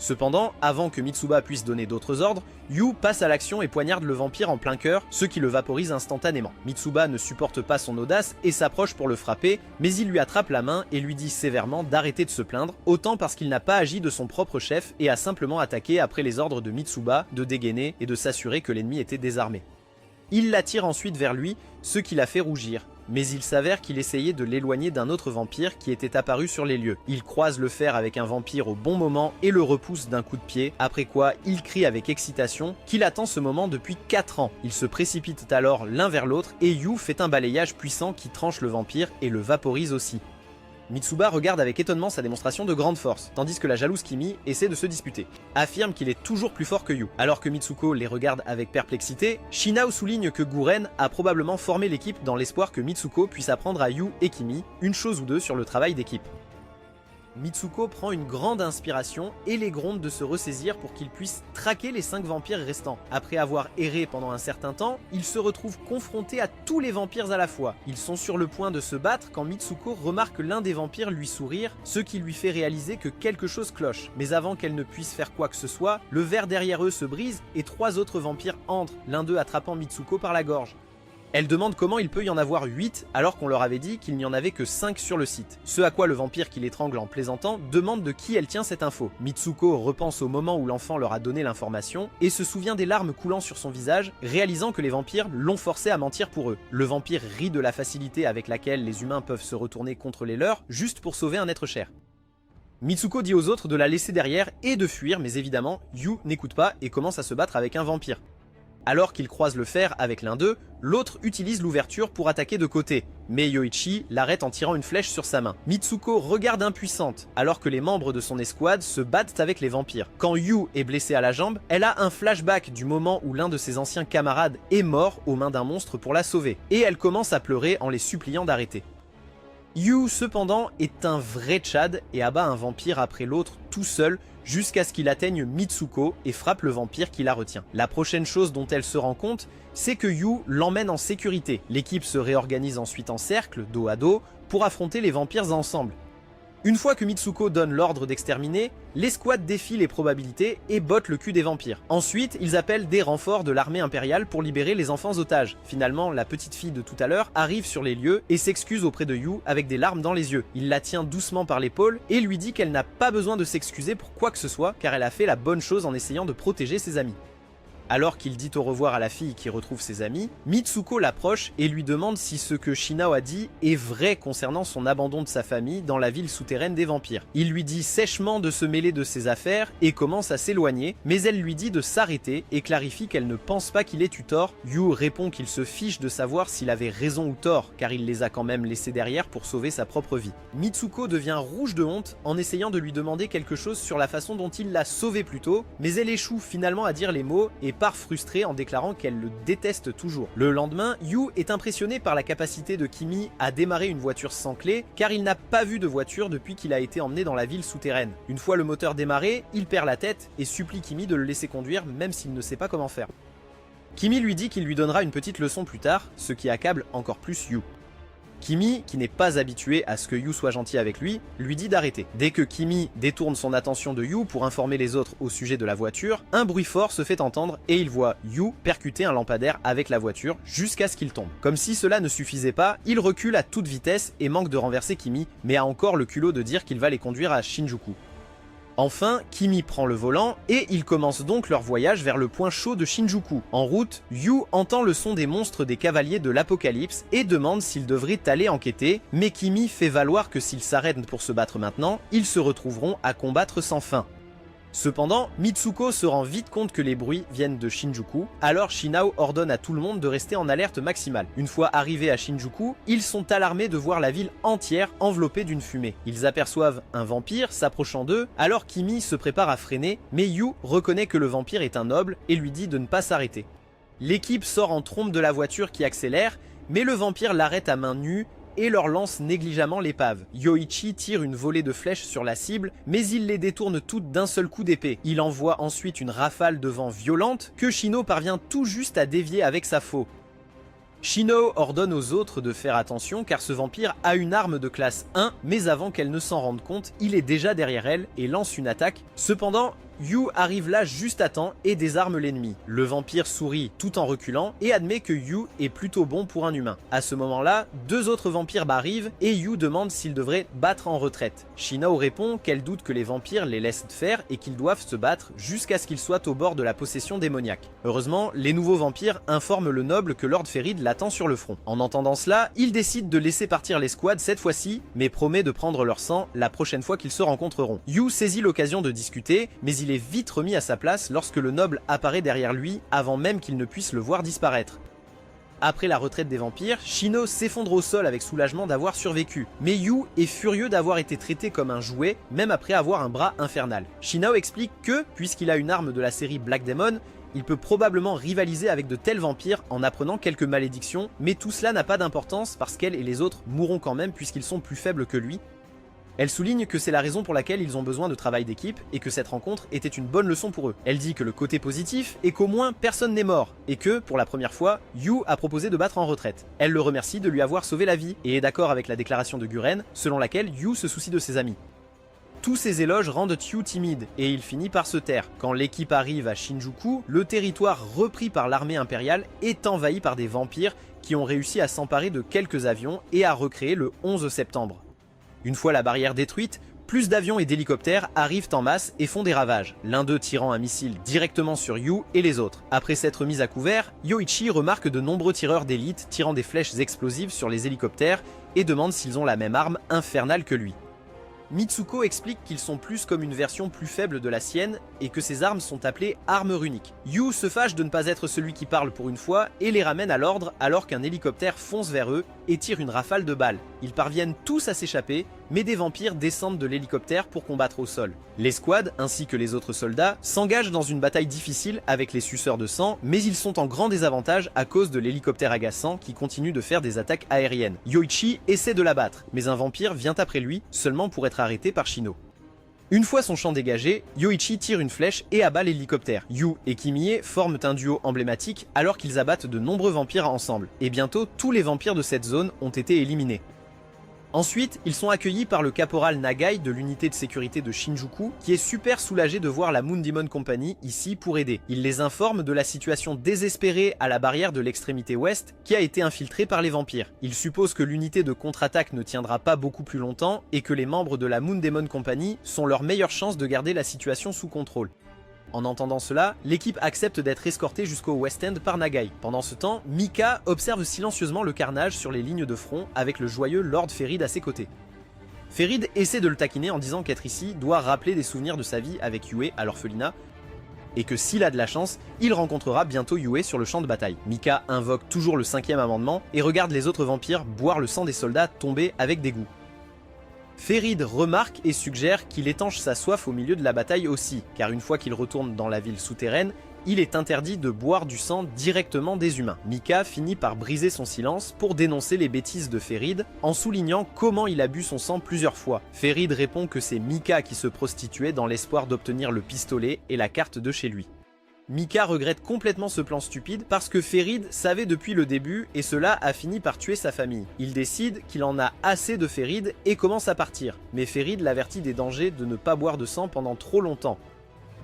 Cependant, avant que Mitsuba puisse donner d'autres ordres, Yu passe à l'action et poignarde le vampire en plein cœur, ce qui le vaporise instantanément. Mitsuba ne supporte pas son audace et s'approche pour le frapper, mais il lui attrape la main et lui dit sévèrement d'arrêter de se plaindre, autant parce qu'il n'a pas agi de son propre chef et a simplement attaqué après les ordres de Mitsuba de dégainer et de s'assurer que l'ennemi était désarmé. Il l'attire ensuite vers lui, ce qui la fait rougir. Mais il s'avère qu'il essayait de l'éloigner d'un autre vampire qui était apparu sur les lieux. Il croise le fer avec un vampire au bon moment et le repousse d'un coup de pied, après quoi il crie avec excitation qu'il attend ce moment depuis 4 ans. Ils se précipitent alors l'un vers l'autre et Yu fait un balayage puissant qui tranche le vampire et le vaporise aussi. Mitsuba regarde avec étonnement sa démonstration de grande force, tandis que la jalouse Kimi essaie de se disputer. Affirme qu'il est toujours plus fort que Yu. Alors que Mitsuko les regarde avec perplexité, Shinao souligne que Guren a probablement formé l'équipe dans l'espoir que Mitsuko puisse apprendre à Yu et Kimi une chose ou deux sur le travail d'équipe. Mitsuko prend une grande inspiration et les gronde de se ressaisir pour qu'il puisse traquer les 5 vampires restants. Après avoir erré pendant un certain temps, il se retrouve confronté à tous les vampires à la fois. Ils sont sur le point de se battre quand Mitsuko remarque l'un des vampires lui sourire, ce qui lui fait réaliser que quelque chose cloche. Mais avant qu'elle ne puisse faire quoi que ce soit, le verre derrière eux se brise et 3 autres vampires entrent, l'un d'eux attrapant Mitsuko par la gorge. Elle demande comment il peut y en avoir 8 alors qu'on leur avait dit qu'il n'y en avait que 5 sur le site. Ce à quoi le vampire qui l'étrangle en plaisantant demande de qui elle tient cette info. Mitsuko repense au moment où l'enfant leur a donné l'information et se souvient des larmes coulant sur son visage, réalisant que les vampires l'ont forcé à mentir pour eux. Le vampire rit de la facilité avec laquelle les humains peuvent se retourner contre les leurs juste pour sauver un être cher. Mitsuko dit aux autres de la laisser derrière et de fuir, mais évidemment, Yu n'écoute pas et commence à se battre avec un vampire. Alors qu'il croise le fer avec l'un d'eux, l'autre utilise l'ouverture pour attaquer de côté, mais Yoichi l'arrête en tirant une flèche sur sa main. Mitsuko regarde impuissante, alors que les membres de son escouade se battent avec les vampires. Quand Yu est blessée à la jambe, elle a un flashback du moment où l'un de ses anciens camarades est mort aux mains d'un monstre pour la sauver, et elle commence à pleurer en les suppliant d'arrêter. Yu, cependant, est un vrai Tchad et abat un vampire après l'autre tout seul jusqu'à ce qu'il atteigne Mitsuko et frappe le vampire qui la retient. La prochaine chose dont elle se rend compte, c'est que Yu l'emmène en sécurité. L'équipe se réorganise ensuite en cercle, dos à dos, pour affronter les vampires ensemble. Une fois que Mitsuko donne l'ordre d'exterminer, l'escouade défie les probabilités et botte le cul des vampires. Ensuite, ils appellent des renforts de l'armée impériale pour libérer les enfants otages. Finalement, la petite fille de tout à l'heure arrive sur les lieux et s'excuse auprès de Yu avec des larmes dans les yeux. Il la tient doucement par l'épaule et lui dit qu'elle n'a pas besoin de s'excuser pour quoi que ce soit car elle a fait la bonne chose en essayant de protéger ses amis. Alors qu'il dit au revoir à la fille qui retrouve ses amis, Mitsuko l'approche et lui demande si ce que Shinao a dit est vrai concernant son abandon de sa famille dans la ville souterraine des vampires. Il lui dit sèchement de se mêler de ses affaires et commence à s'éloigner, mais elle lui dit de s'arrêter et clarifie qu'elle ne pense pas qu'il ait eu tort. Yu répond qu'il se fiche de savoir s'il avait raison ou tort, car il les a quand même laissés derrière pour sauver sa propre vie. Mitsuko devient rouge de honte en essayant de lui demander quelque chose sur la façon dont il l'a sauvé plus tôt, mais elle échoue finalement à dire les mots et part frustrée en déclarant qu'elle le déteste toujours. Le lendemain, Yu est impressionné par la capacité de Kimi à démarrer une voiture sans clé, car il n'a pas vu de voiture depuis qu'il a été emmené dans la ville souterraine. Une fois le moteur démarré, il perd la tête et supplie Kimi de le laisser conduire même s'il ne sait pas comment faire. Kimi lui dit qu'il lui donnera une petite leçon plus tard, ce qui accable encore plus Yu. Kimi, qui n'est pas habitué à ce que Yu soit gentil avec lui dit d'arrêter. Dès que Kimi détourne son attention de Yu pour informer les autres au sujet de la voiture, un bruit fort se fait entendre et il voit Yu percuter un lampadaire avec la voiture jusqu'à ce qu'il tombe. Comme si cela ne suffisait pas, il recule à toute vitesse et manque de renverser Kimi, mais a encore le culot de dire qu'il va les conduire à Shinjuku. Enfin, Kimi prend le volant et ils commencent donc leur voyage vers le point chaud de Shinjuku. En route, Yu entend le son des monstres des cavaliers de l'Apocalypse et demande s'ils devraient aller enquêter, mais Kimi fait valoir que s'ils s'arrêtent pour se battre maintenant, ils se retrouveront à combattre sans fin. Cependant, Mitsuko se rend vite compte que les bruits viennent de Shinjuku, alors Shinao ordonne à tout le monde de rester en alerte maximale. Une fois arrivés à Shinjuku, ils sont alarmés de voir la ville entière enveloppée d'une fumée. Ils aperçoivent un vampire s'approchant d'eux, alors Kimi se prépare à freiner, mais Yu reconnaît que le vampire est un noble et lui dit de ne pas s'arrêter. L'équipe sort en trombe de la voiture qui accélère, mais le vampire l'arrête à main nue et leur lance négligemment l'épave. Yoichi tire une volée de flèches sur la cible, mais il les détourne toutes d'un seul coup d'épée. Il envoie ensuite une rafale de vent violente que Shino parvient tout juste à dévier avec sa faux. Shino ordonne aux autres de faire attention car ce vampire a une arme de classe 1, mais avant qu'elle ne s'en rende compte, il est déjà derrière elle et lance une attaque. Cependant, Yu arrive là juste à temps et désarme l'ennemi. Le vampire sourit tout en reculant et admet que Yu est plutôt bon pour un humain. À ce moment-là, deux autres vampires arrivent et Yu demande s'il devrait battre en retraite. Shinao répond qu'elle doute que les vampires les laissent faire et qu'ils doivent se battre jusqu'à ce qu'ils soient au bord de la possession démoniaque. Heureusement, les nouveaux vampires informent le noble que Lord Ferid l'attend sur le front. En entendant cela, il décide de laisser partir l'escouade cette fois-ci, mais promet de prendre leur sang la prochaine fois qu'ils se rencontreront. Yu saisit l'occasion de discuter, mais il est vite remis à sa place lorsque le noble apparaît derrière lui avant même qu'il ne puisse le voir disparaître. Après la retraite des vampires, Shino s'effondre au sol avec soulagement d'avoir survécu, mais Yu est furieux d'avoir été traité comme un jouet, même après avoir un bras infernal. Shinao explique que, puisqu'il a une arme de la série Black Demon, il peut probablement rivaliser avec de tels vampires en apprenant quelques malédictions, mais tout cela n'a pas d'importance parce qu'elle et les autres mourront quand même puisqu'ils sont plus faibles que lui. Elle souligne que c'est la raison pour laquelle ils ont besoin de travail d'équipe et que cette rencontre était une bonne leçon pour eux. Elle dit que le côté positif est qu'au moins personne n'est mort et que, pour la première fois, Yu a proposé de battre en retraite. Elle le remercie de lui avoir sauvé la vie et est d'accord avec la déclaration de Guren selon laquelle Yu se soucie de ses amis. Tous ces éloges rendent Yu timide et il finit par se taire. Quand l'équipe arrive à Shinjuku, le territoire repris par l'armée impériale est envahi par des vampires qui ont réussi à s'emparer de quelques avions et à recréer le 11 septembre. Une fois la barrière détruite, plus d'avions et d'hélicoptères arrivent en masse et font des ravages, l'un d'eux tirant un missile directement sur Yu et les autres. Après s'être mis à couvert, Yoichi remarque de nombreux tireurs d'élite tirant des flèches explosives sur les hélicoptères et demande s'ils ont la même arme infernale que lui. Mitsuko explique qu'ils sont plus comme une version plus faible de la sienne et que ces armes sont appelées armes runiques. Yu se fâche de ne pas être celui qui parle pour une fois et les ramène à l'ordre alors qu'un hélicoptère fonce vers eux et tire une rafale de balles. Ils parviennent tous à s'échapper, mais des vampires descendent de l'hélicoptère pour combattre au sol. L'escouade, ainsi que les autres soldats, s'engagent dans une bataille difficile avec les suceurs de sang, mais ils sont en grand désavantage à cause de l'hélicoptère agaçant qui continue de faire des attaques aériennes. Yoichi essaie de l'abattre, mais un vampire vient après lui, seulement pour être arrêté par Shino. Une fois son champ dégagé, Yoichi tire une flèche et abat l'hélicoptère. Yu et Kimie forment un duo emblématique alors qu'ils abattent de nombreux vampires ensemble, et bientôt tous les vampires de cette zone ont été éliminés. Ensuite, ils sont accueillis par le caporal Nagai de l'unité de sécurité de Shinjuku, qui est super soulagé de voir la Moon Demon Company ici pour aider. Il les informe de la situation désespérée à la barrière de l'extrémité ouest qui a été infiltrée par les vampires. Il suppose que l'unité de contre-attaque ne tiendra pas beaucoup plus longtemps et que les membres de la Moon Demon Company sont leur meilleure chance de garder la situation sous contrôle. En entendant cela, l'équipe accepte d'être escortée jusqu'au West End par Nagai. Pendant ce temps, Mika observe silencieusement le carnage sur les lignes de front avec le joyeux Lord Ferid à ses côtés. Ferid essaie de le taquiner en disant qu'être ici doit rappeler des souvenirs de sa vie avec Yue à l'orphelinat, et que s'il a de la chance, il rencontrera bientôt Yue sur le champ de bataille. Mika invoque toujours le 5e amendement et regarde les autres vampires boire le sang des soldats tombés avec dégoût. Ferid remarque et suggère qu'il étanche sa soif au milieu de la bataille aussi, car une fois qu'il retourne dans la ville souterraine, il est interdit de boire du sang directement des humains. Mika finit par briser son silence pour dénoncer les bêtises de Ferid en soulignant comment il a bu son sang plusieurs fois. Ferid répond que c'est Mika qui se prostituait dans l'espoir d'obtenir le pistolet et la carte de chez lui. Mika regrette complètement ce plan stupide parce que Ferid savait depuis le début et cela a fini par tuer sa famille. Il décide qu'il en a assez de Ferid et commence à partir, mais Ferid l'avertit des dangers de ne pas boire de sang pendant trop longtemps.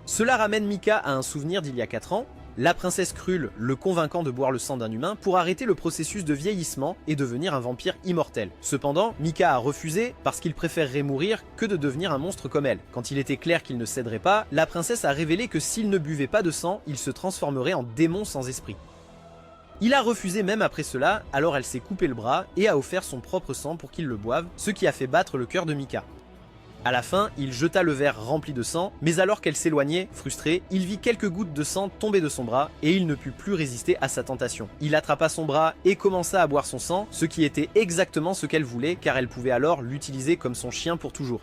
Cela ramène Mika à un souvenir d'il y a 4 ans, la princesse Krull le convainquant de boire le sang d'un humain pour arrêter le processus de vieillissement et devenir un vampire immortel. Cependant, Mika a refusé parce qu'il préférerait mourir que de devenir un monstre comme elle. Quand il était clair qu'il ne céderait pas, la princesse a révélé que s'il ne buvait pas de sang, il se transformerait en démon sans esprit. Il a refusé même après cela, alors elle s'est coupé le bras et a offert son propre sang pour qu'il le boive, ce qui a fait battre le cœur de Mika. À la fin, il jeta le verre rempli de sang, mais alors qu'elle s'éloignait, frustré, il vit quelques gouttes de sang tomber de son bras et il ne put plus résister à sa tentation. Il attrapa son bras et commença à boire son sang, ce qui était exactement ce qu'elle voulait car elle pouvait alors l'utiliser comme son chien pour toujours.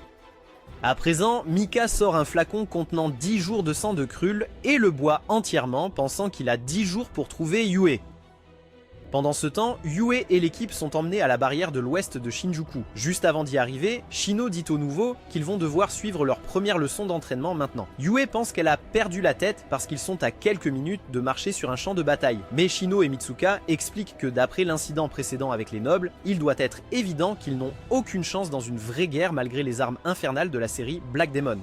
À présent, Mika sort un flacon contenant 10 jours de sang de Krull et le boit entièrement pensant qu'il a 10 jours pour trouver Yue. Pendant ce temps, Yue et l'équipe sont emmenés à la barrière de l'ouest de Shinjuku. Juste avant d'y arriver, Shino dit aux nouveaux qu'ils vont devoir suivre leur première leçon d'entraînement maintenant. Yue pense qu'elle a perdu la tête parce qu'ils sont à quelques minutes de marcher sur un champ de bataille. Mais Shino et Mitsuka expliquent que d'après l'incident précédent avec les nobles, il doit être évident qu'ils n'ont aucune chance dans une vraie guerre malgré les armes infernales de la série Black Demon.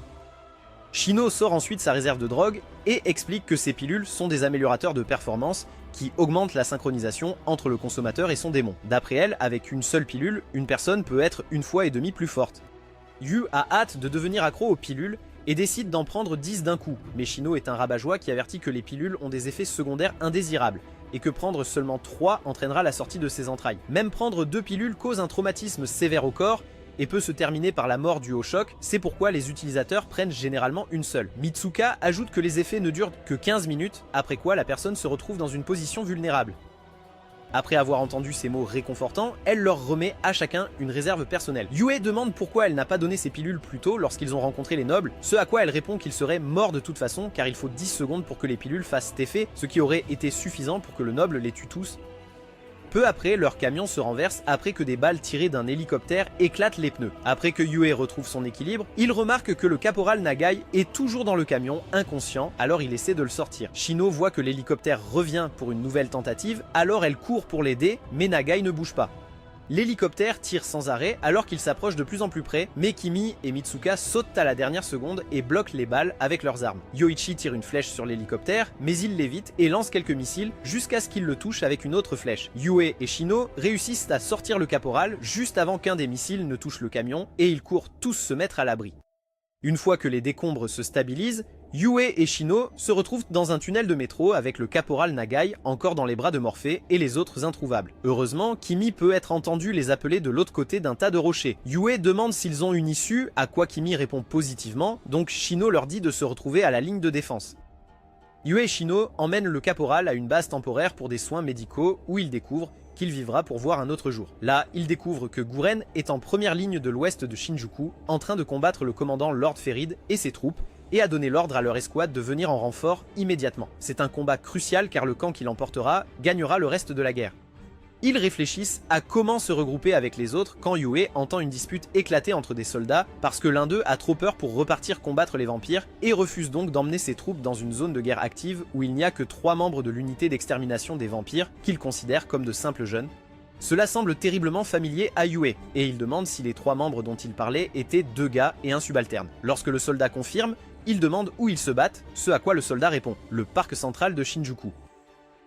Shino sort ensuite sa réserve de drogue et explique que ces pilules sont des améliorateurs de performance qui augmentent la synchronisation entre le consommateur et son démon. D'après elle, avec une seule pilule, une personne peut être 1,5 fois plus forte. Yu a hâte de devenir accro aux pilules et décide d'en prendre 10 d'un coup, mais Shino est un rabat-joie qui avertit que les pilules ont des effets secondaires indésirables et que prendre seulement 3 entraînera la sortie de ses entrailles. Même prendre 2 pilules cause un traumatisme sévère au corps et peut se terminer par la mort due au choc, c'est pourquoi les utilisateurs prennent généralement une seule. Mitsuka ajoute que les effets ne durent que 15 minutes, après quoi la personne se retrouve dans une position vulnérable. Après avoir entendu ces mots réconfortants, elle leur remet à chacun une réserve personnelle. Yue demande pourquoi elle n'a pas donné ses pilules plus tôt lorsqu'ils ont rencontré les nobles, ce à quoi elle répond qu'ils seraient morts de toute façon car il faut 10 secondes pour que les pilules fassent cet effet, ce qui aurait été suffisant pour que le noble les tue tous. Peu après, leur camion se renverse après que des balles tirées d'un hélicoptère éclatent les pneus. Après que Yue retrouve son équilibre, il remarque que le caporal Nagai est toujours dans le camion, inconscient, alors il essaie de le sortir. Shino voit que l'hélicoptère revient pour une nouvelle tentative, alors elle court pour l'aider, mais Nagai ne bouge pas. L'hélicoptère tire sans arrêt alors qu'il s'approche de plus en plus près, mais Kimi et Mitsuka sautent à la dernière seconde et bloquent les balles avec leurs armes. Yoichi tire une flèche sur l'hélicoptère, mais il l'évite et lance quelques missiles jusqu'à ce qu'il le touche avec une autre flèche. Yue et Shino réussissent à sortir le caporal juste avant qu'un des missiles ne touche le camion et ils courent tous se mettre à l'abri. Une fois que les décombres se stabilisent, Yue et Shino se retrouvent dans un tunnel de métro avec le caporal Nagai encore dans les bras de Morphée et les autres introuvables. Heureusement, Kimi peut être entendu les appeler de l'autre côté d'un tas de rochers. Yue demande s'ils ont une issue, à quoi Kimi répond positivement, donc Shino leur dit de se retrouver à la ligne de défense. Yue et Shino emmènent le caporal à une base temporaire pour des soins médicaux où il découvre qu'il vivra pour voir un autre jour. Là, il découvre que Guren est en première ligne de l'ouest de Shinjuku, en train de combattre le commandant Lord Ferid et ses troupes, et a donné l'ordre à leur escouade de venir en renfort immédiatement. C'est un combat crucial car le camp qui l'emportera gagnera le reste de la guerre. Ils réfléchissent à comment se regrouper avec les autres quand Yue entend une dispute éclater entre des soldats parce que l'un d'eux a trop peur pour repartir combattre les vampires et refuse donc d'emmener ses troupes dans une zone de guerre active où il n'y a que 3 membres de l'unité d'extermination des vampires qu'il considère comme de simples jeunes. Cela semble terriblement familier à Yue, et il demande si les 3 membres dont il parlait étaient 2 gars et un subalterne. Lorsque le soldat confirme, il demande où ils se battent, ce à quoi le soldat répond, le parc central de Shinjuku.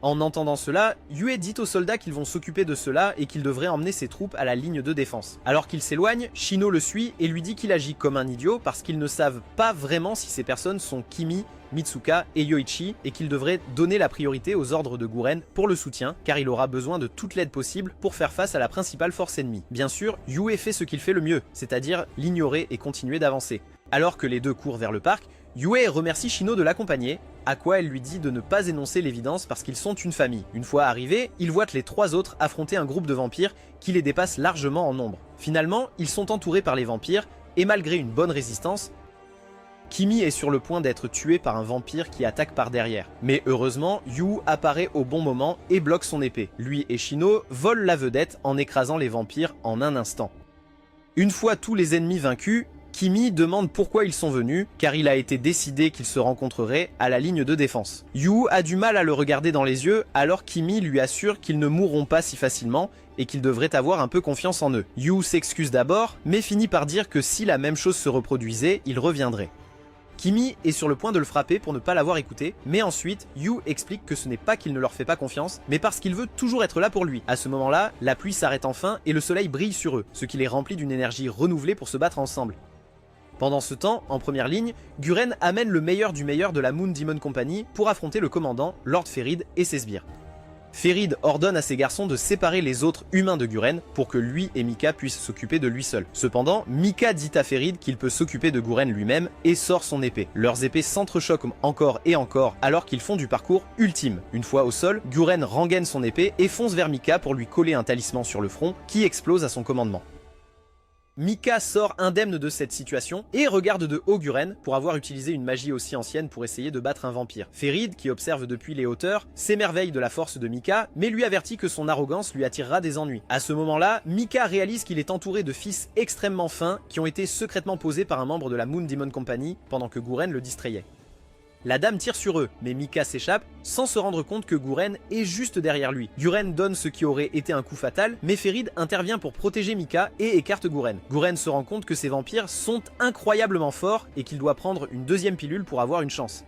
En entendant cela, Yue dit aux soldats qu'ils vont s'occuper de cela et qu'il devrait emmener ses troupes à la ligne de défense. Alors qu'il s'éloigne, Shino le suit et lui dit qu'il agit comme un idiot parce qu'ils ne savent pas vraiment si ces personnes sont Kimi, Mitsuka et Yoichi et qu'il devrait donner la priorité aux ordres de Guren pour le soutien car il aura besoin de toute l'aide possible pour faire face à la principale force ennemie. Bien sûr, Yue fait ce qu'il fait le mieux, c'est-à-dire l'ignorer et continuer d'avancer. Alors que les deux courent vers le parc, Yue remercie Shino de l'accompagner, à quoi elle lui dit de ne pas énoncer l'évidence parce qu'ils sont une famille. Une fois arrivés, ils voient les 3 autres affronter un groupe de vampires qui les dépasse largement en nombre. Finalement, ils sont entourés par les vampires et malgré une bonne résistance, Kimi est sur le point d'être tué par un vampire qui attaque par derrière. Mais heureusement, Yu apparaît au bon moment et bloque son épée. Lui et Shino volent la vedette en écrasant les vampires en un instant. Une fois tous les ennemis vaincus, Kimi demande pourquoi ils sont venus, car il a été décidé qu'ils se rencontreraient à la ligne de défense. Yu a du mal à le regarder dans les yeux, alors Kimi lui assure qu'ils ne mourront pas si facilement et qu'ils devraient avoir un peu confiance en eux. Yu s'excuse d'abord, mais finit par dire que si la même chose se reproduisait, il reviendrait. Kimi est sur le point de le frapper pour ne pas l'avoir écouté, mais ensuite, Yu explique que ce n'est pas qu'il ne leur fait pas confiance, mais parce qu'il veut toujours être là pour lui. À ce moment-là, la pluie s'arrête enfin et le soleil brille sur eux, ce qui les remplit d'une énergie renouvelée pour se battre ensemble. Pendant ce temps, en première ligne, Guren amène le meilleur du meilleur de la Moon Demon Company pour affronter le commandant, Lord Ferid et ses sbires. Ferid ordonne à ses garçons de séparer les autres humains de Guren pour que lui et Mika puissent s'occuper de lui seul. Cependant, Mika dit à Ferid qu'il peut s'occuper de Guren lui-même et sort son épée. Leurs épées s'entrechoquent encore et encore alors qu'ils font du parcours ultime. Une fois au sol, Guren rengaine son épée et fonce vers Mika pour lui coller un talisman sur le front qui explose à son commandement. Mika sort indemne de cette situation et regarde de haut Guren pour avoir utilisé une magie aussi ancienne pour essayer de battre un vampire. Ferid, qui observe depuis les hauteurs, s'émerveille de la force de Mika, mais lui avertit que son arrogance lui attirera des ennuis. À ce moment-là, Mika réalise qu'il est entouré de fils extrêmement fins qui ont été secrètement posés par un membre de la Moon Demon Company pendant que Guren le distrayait. La dame tire sur eux, mais Mika s'échappe sans se rendre compte que Guren est juste derrière lui. Guren donne ce qui aurait été un coup fatal, mais Ferid intervient pour protéger Mika et écarte Guren. Guren se rend compte que ces vampires sont incroyablement forts et qu'il doit prendre une deuxième pilule pour avoir une chance.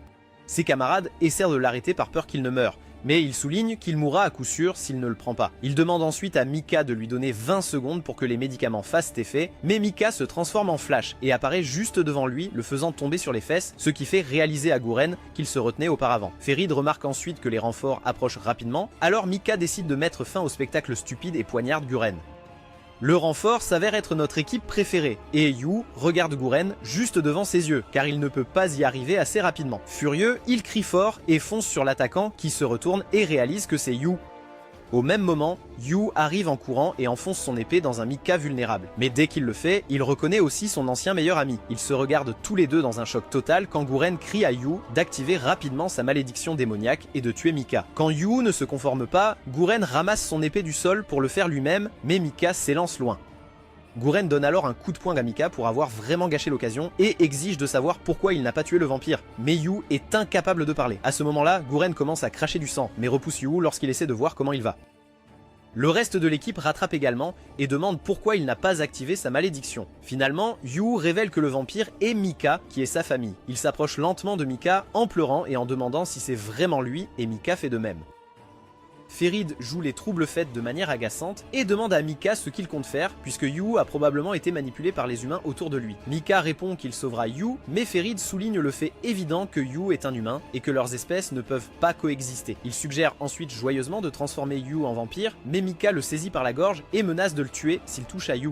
Ses camarades essaient de l'arrêter par peur qu'il ne meure, mais il souligne qu'il mourra à coup sûr s'il ne le prend pas. Il demande ensuite à Mika de lui donner 20 secondes pour que les médicaments fassent effet, mais Mika se transforme en flash et apparaît juste devant lui, le faisant tomber sur les fesses, ce qui fait réaliser à Guren qu'il se retenait auparavant. Ferid remarque ensuite que les renforts approchent rapidement, alors Mika décide de mettre fin au spectacle stupide et poignarde Guren. Le renfort s'avère être notre équipe préférée, et Yu regarde Guren juste devant ses yeux, car il ne peut pas y arriver assez rapidement. Furieux, il crie fort et fonce sur l'attaquant qui se retourne et réalise que c'est Yu. Au même moment, Yu arrive en courant et enfonce son épée dans un Mika vulnérable. Mais dès qu'il le fait, il reconnaît aussi son ancien meilleur ami. Ils se regardent tous les deux dans un choc total quand Guren crie à Yu d'activer rapidement sa malédiction démoniaque et de tuer Mika. Quand Yu ne se conforme pas, Guren ramasse son épée du sol pour le faire lui-même, mais Mika s'élance loin. Guren donne alors un coup de poing à Mika pour avoir vraiment gâché l'occasion et exige de savoir pourquoi il n'a pas tué le vampire. Mais Yu est incapable de parler. À ce moment-là, Guren commence à cracher du sang, mais repousse Yu lorsqu'il essaie de voir comment il va. Le reste de l'équipe rattrape également et demande pourquoi il n'a pas activé sa malédiction. Finalement, Yu révèle que le vampire est Mika, qui est sa famille. Il s'approche lentement de Mika en pleurant et en demandant si c'est vraiment lui, et Mika fait de même. Ferid joue les troubles faits de manière agaçante et demande à Mika ce qu'il compte faire puisque Yu a probablement été manipulé par les humains autour de lui. Mika répond qu'il sauvera Yu, mais Ferid souligne le fait évident que Yu est un humain et que leurs espèces ne peuvent pas coexister. Il suggère ensuite joyeusement de transformer Yu en vampire, mais Mika le saisit par la gorge et menace de le tuer s'il touche à Yu.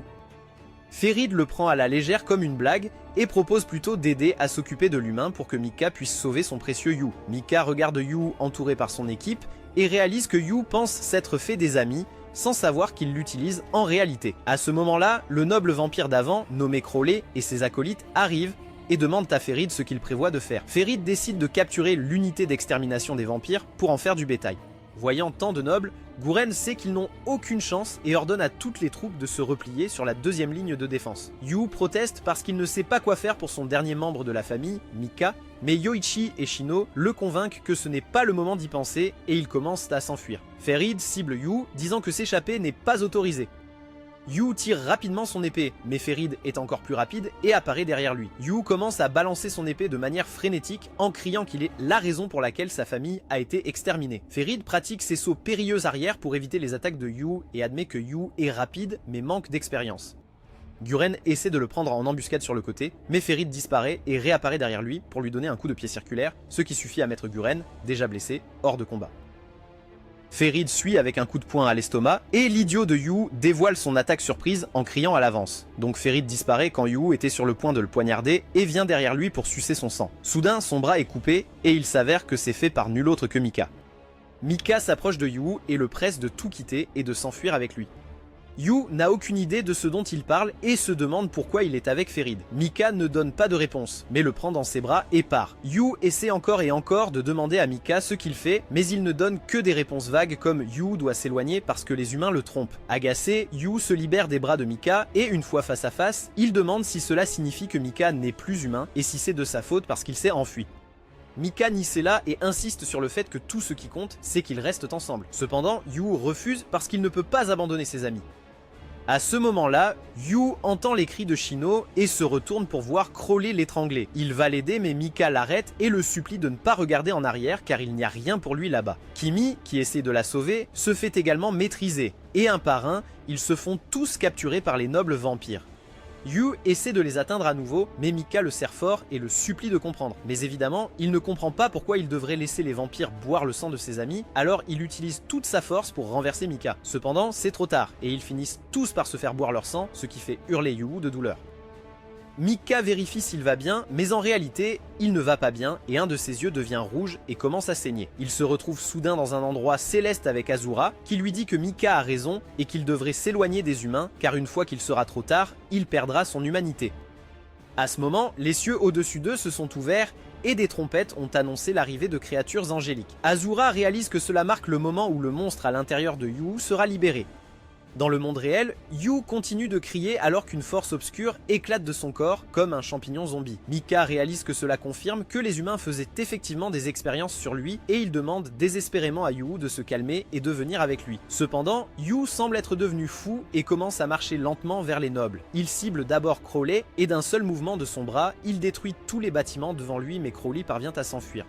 Ferid le prend à la légère comme une blague et propose plutôt d'aider à s'occuper de l'humain pour que Mika puisse sauver son précieux Yu. Mika regarde Yu entouré par son équipe et réalise que Yu pense s'être fait des amis sans savoir qu'il l'utilise en réalité. À ce moment-là, le noble vampire d'avant, nommé Crowley, et ses acolytes arrivent et demandent à Ferid ce qu'il prévoit de faire. Ferid décide de capturer l'unité d'extermination des vampires pour en faire du bétail. Voyant tant de nobles, Guren sait qu'ils n'ont aucune chance et ordonne à toutes les troupes de se replier sur la deuxième ligne de défense. Yu proteste parce qu'il ne sait pas quoi faire pour son dernier membre de la famille, Mika, mais Yoichi et Shino le convainquent que ce n'est pas le moment d'y penser et ils commencent à s'enfuir. Ferid cible Yu, disant que s'échapper n'est pas autorisé. Yu tire rapidement son épée, mais Ferid est encore plus rapide et apparaît derrière lui. Yu commence à balancer son épée de manière frénétique en criant qu'il est la raison pour laquelle sa famille a été exterminée. Ferid pratique ses sauts périlleux arrière pour éviter les attaques de Yu et admet que Yu est rapide mais manque d'expérience. Guren essaie de le prendre en embuscade sur le côté, mais Ferid disparaît et réapparaît derrière lui pour lui donner un coup de pied circulaire, ce qui suffit à mettre Guren, déjà blessé, hors de combat. Ferid suit avec un coup de poing à l'estomac, et l'idiot de Yu dévoile son attaque surprise en criant à l'avance. Donc Ferid disparaît quand Yu était sur le point de le poignarder et vient derrière lui pour sucer son sang. Soudain, son bras est coupé, et il s'avère que c'est fait par nul autre que Mika. Mika s'approche de Yu et le presse de tout quitter et de s'enfuir avec lui. Yu n'a aucune idée de ce dont il parle et se demande pourquoi il est avec Ferid. Mika ne donne pas de réponse, mais le prend dans ses bras et part. Yu essaie encore et encore de demander à Mika ce qu'il fait, mais il ne donne que des réponses vagues comme Yu doit s'éloigner parce que les humains le trompent. Agacé, Yu se libère des bras de Mika et une fois face à face, il demande si cela signifie que Mika n'est plus humain et si c'est de sa faute parce qu'il s'est enfui. Mika nie cela et insiste sur le fait que tout ce qui compte, c'est qu'ils restent ensemble. Cependant, Yu refuse parce qu'il ne peut pas abandonner ses amis. À ce moment-là, Yu entend les cris de Shino et se retourne pour voir Crowley l'étrangler. Il va l'aider mais Mika l'arrête et le supplie de ne pas regarder en arrière car il n'y a rien pour lui là-bas. Kimi, qui essaie de la sauver, se fait également maîtriser et un par un, ils se font tous capturer par les nobles vampires. Yu essaie de les atteindre à nouveau, mais Mika le serre fort et le supplie de comprendre. Mais évidemment, il ne comprend pas pourquoi il devrait laisser les vampires boire le sang de ses amis, alors il utilise toute sa force pour renverser Mika. Cependant, c'est trop tard, et ils finissent tous par se faire boire leur sang, ce qui fait hurler Yu de douleur. Mika vérifie s'il va bien, mais en réalité, il ne va pas bien et un de ses yeux devient rouge et commence à saigner. Il se retrouve soudain dans un endroit céleste avec Azura, qui lui dit que Mika a raison et qu'il devrait s'éloigner des humains, car une fois qu'il sera trop tard, il perdra son humanité. À ce moment, les cieux au-dessus d'eux se sont ouverts et des trompettes ont annoncé l'arrivée de créatures angéliques. Azura réalise que cela marque le moment où le monstre à l'intérieur de Yu sera libéré. Dans le monde réel, Yu continue de crier alors qu'une force obscure éclate de son corps comme un champignon zombie. Mika réalise que cela confirme que les humains faisaient effectivement des expériences sur lui et il demande désespérément à Yu de se calmer et de venir avec lui. Cependant, Yu semble être devenu fou et commence à marcher lentement vers les nobles. Il cible d'abord Crowley et d'un seul mouvement de son bras, il détruit tous les bâtiments devant lui mais Crowley parvient à s'enfuir.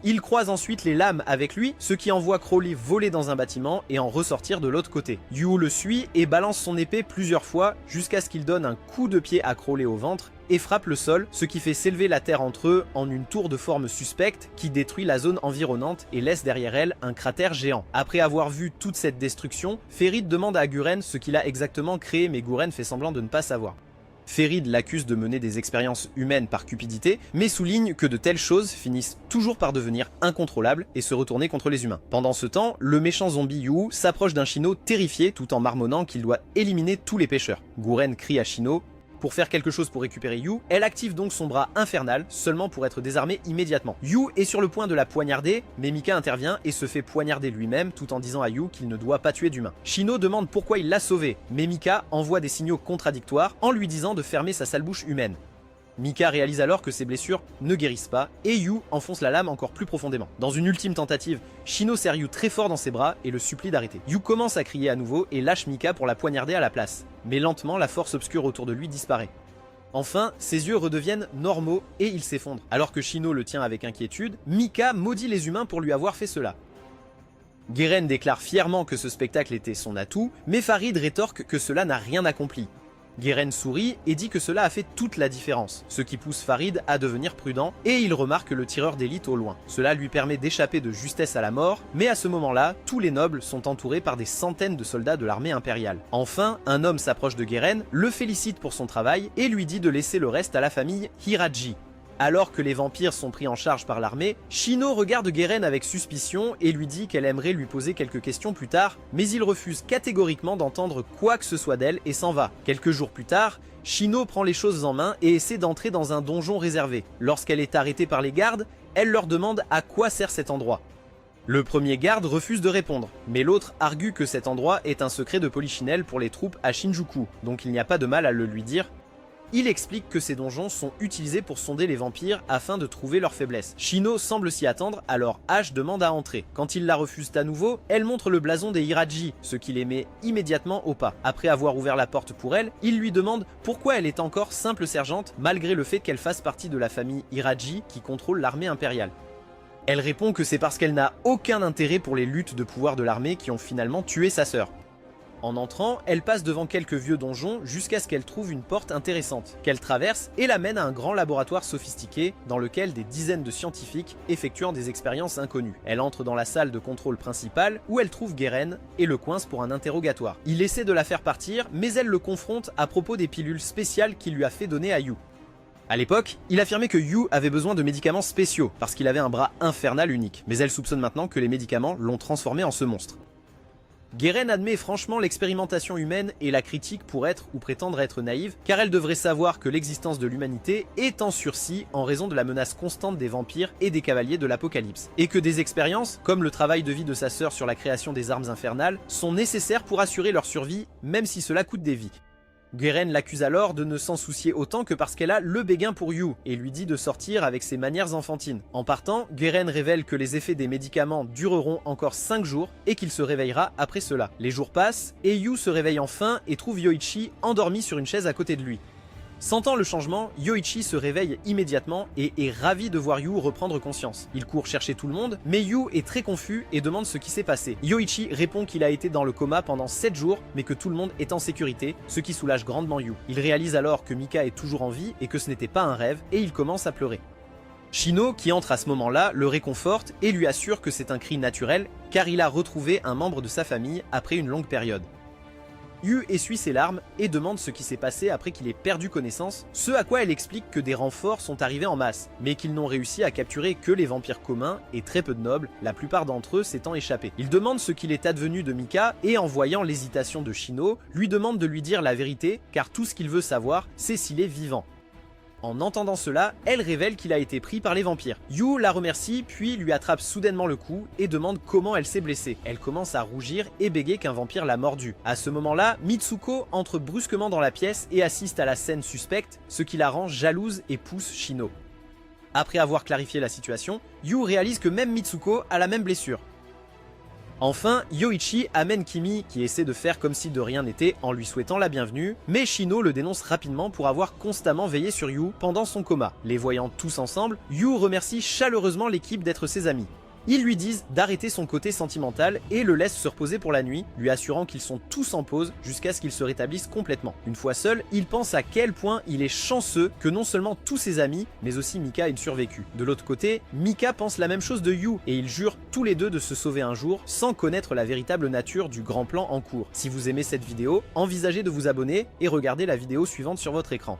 Il croise ensuite les lames avec lui, ce qui envoie Crowley voler dans un bâtiment et en ressortir de l'autre côté. Yu le suit et balance son épée plusieurs fois jusqu'à ce qu'il donne un coup de pied à Crowley au ventre et frappe le sol, ce qui fait s'élever la terre entre eux en une tour de forme suspecte qui détruit la zone environnante et laisse derrière elle un cratère géant. Après avoir vu toute cette destruction, Ferid demande à Guren ce qu'il a exactement créé mais Guren fait semblant de ne pas savoir. Ferid l'accuse de mener des expériences humaines par cupidité, mais souligne que de telles choses finissent toujours par devenir incontrôlables et se retourner contre les humains. Pendant ce temps, le méchant zombie Yu s'approche d'un Shino terrifié tout en marmonnant qu'il doit éliminer tous les pêcheurs. Guren crie à Shino pour faire quelque chose pour récupérer Yu, elle active donc son bras infernal, seulement pour être désarmée immédiatement. Yu est sur le point de la poignarder, mais Mika intervient et se fait poignarder lui-même tout en disant à Yu qu'il ne doit pas tuer d'humains. Shino demande pourquoi il l'a sauvé, mais Mika envoie des signaux contradictoires en lui disant de fermer sa sale bouche humaine. Mika réalise alors que ses blessures ne guérissent pas et Yu enfonce la lame encore plus profondément. Dans une ultime tentative, Shino serre Yu très fort dans ses bras et le supplie d'arrêter. Yu commence à crier à nouveau et lâche Mika pour la poignarder à la place. Mais lentement, la force obscure autour de lui disparaît. Enfin, ses yeux redeviennent normaux et il s'effondre. Alors que Shino le tient avec inquiétude, Mika maudit les humains pour lui avoir fait cela. Gueren déclare fièrement que ce spectacle était son atout, mais Farid rétorque que cela n'a rien accompli. Gueren sourit et dit que cela a fait toute la différence, ce qui pousse Farid à devenir prudent et il remarque le tireur d'élite au loin. Cela lui permet d'échapper de justesse à la mort, mais à ce moment-là, tous les nobles sont entourés par des centaines de soldats de l'armée impériale. Enfin, un homme s'approche de Gueren, le félicite pour son travail et lui dit de laisser le reste à la famille Hiraji. Alors que les vampires sont pris en charge par l'armée, Shino regarde Gueren avec suspicion et lui dit qu'elle aimerait lui poser quelques questions plus tard, mais il refuse catégoriquement d'entendre quoi que ce soit d'elle et s'en va. Quelques jours plus tard, Shino prend les choses en main et essaie d'entrer dans un donjon réservé. Lorsqu'elle est arrêtée par les gardes, elle leur demande à quoi sert cet endroit. Le premier garde refuse de répondre, mais l'autre argue que cet endroit est un secret de Polichinelle pour les troupes à Shinjuku, donc il n'y a pas de mal à le lui dire. Il explique que ces donjons sont utilisés pour sonder les vampires afin de trouver leurs faiblesses. Shino semble s'y attendre, alors Ash demande à entrer. Quand il la refuse à nouveau, elle montre le blason des Hiraji, ce qui les met immédiatement au pas. Après avoir ouvert la porte pour elle, il lui demande pourquoi elle est encore simple sergente malgré le fait qu'elle fasse partie de la famille Hiraji qui contrôle l'armée impériale. Elle répond que c'est parce qu'elle n'a aucun intérêt pour les luttes de pouvoir de l'armée qui ont finalement tué sa sœur. En entrant, elle passe devant quelques vieux donjons jusqu'à ce qu'elle trouve une porte intéressante, qu'elle traverse et la mène à un grand laboratoire sophistiqué dans lequel des dizaines de scientifiques effectuant des expériences inconnues. Elle entre dans la salle de contrôle principale où elle trouve Gueren et le coince pour un interrogatoire. Il essaie de la faire partir, mais elle le confronte à propos des pilules spéciales qu'il lui a fait donner à Yu. À l'époque, il affirmait que Yu avait besoin de médicaments spéciaux parce qu'il avait un bras infernal unique, mais elle soupçonne maintenant que les médicaments l'ont transformé en ce monstre. Gueren admet franchement l'expérimentation humaine et la critique pour être ou prétendre être naïve, car elle devrait savoir que l'existence de l'humanité est en sursis en raison de la menace constante des vampires et des cavaliers de l'Apocalypse, et que des expériences, comme le travail de vie de sa sœur sur la création des armes infernales, sont nécessaires pour assurer leur survie, même si cela coûte des vies. Gueren l'accuse alors de ne s'en soucier autant que parce qu'elle a le béguin pour Yu et lui dit de sortir avec ses manières enfantines. En partant, Gueren révèle que les effets des médicaments dureront encore 5 jours et qu'il se réveillera après cela. Les jours passent et Yu se réveille enfin et trouve Yoichi endormi sur une chaise à côté de lui. Sentant le changement, Yoichi se réveille immédiatement et est ravi de voir Yu reprendre conscience. Il court chercher tout le monde, mais Yu est très confus et demande ce qui s'est passé. Yoichi répond qu'il a été dans le coma pendant 7 jours, mais que tout le monde est en sécurité, ce qui soulage grandement Yu. Il réalise alors que Mika est toujours en vie et que ce n'était pas un rêve, et il commence à pleurer. Shino, qui entre à ce moment-là, le réconforte et lui assure que c'est un cri naturel, car il a retrouvé un membre de sa famille après une longue période. Yu essuie ses larmes et demande ce qui s'est passé après qu'il ait perdu connaissance, ce à quoi elle explique que des renforts sont arrivés en masse, mais qu'ils n'ont réussi à capturer que les vampires communs et très peu de nobles, la plupart d'entre eux s'étant échappés. Il demande ce qu'il est advenu de Mika et en voyant l'hésitation de Shino, lui demande de lui dire la vérité car tout ce qu'il veut savoir c'est s'il est vivant. En entendant cela, elle révèle qu'il a été pris par les vampires. Yu la remercie puis lui attrape soudainement le cou et demande comment elle s'est blessée. Elle commence à rougir et bégayer qu'un vampire l'a mordue. À ce moment-là, Mitsuko entre brusquement dans la pièce et assiste à la scène suspecte, ce qui la rend jalouse et pousse Shino. Après avoir clarifié la situation, Yu réalise que même Mitsuko a la même blessure. Enfin, Yoichi amène Kimi qui essaie de faire comme si de rien n'était en lui souhaitant la bienvenue, mais Shino le dénonce rapidement pour avoir constamment veillé sur Yu pendant son coma. Les voyant tous ensemble, Yu remercie chaleureusement l'équipe d'être ses amis. Ils lui disent d'arrêter son côté sentimental et le laissent se reposer pour la nuit, lui assurant qu'ils sont tous en pause jusqu'à ce qu'il se rétablisse complètement. Une fois seul, il pense à quel point il est chanceux que non seulement tous ses amis, mais aussi Mika aient survécu. De l'autre côté, Mika pense la même chose de Yu et ils jurent tous les deux de se sauver un jour sans connaître la véritable nature du grand plan en cours. Si vous aimez cette vidéo, envisagez de vous abonner et regardez la vidéo suivante sur votre écran.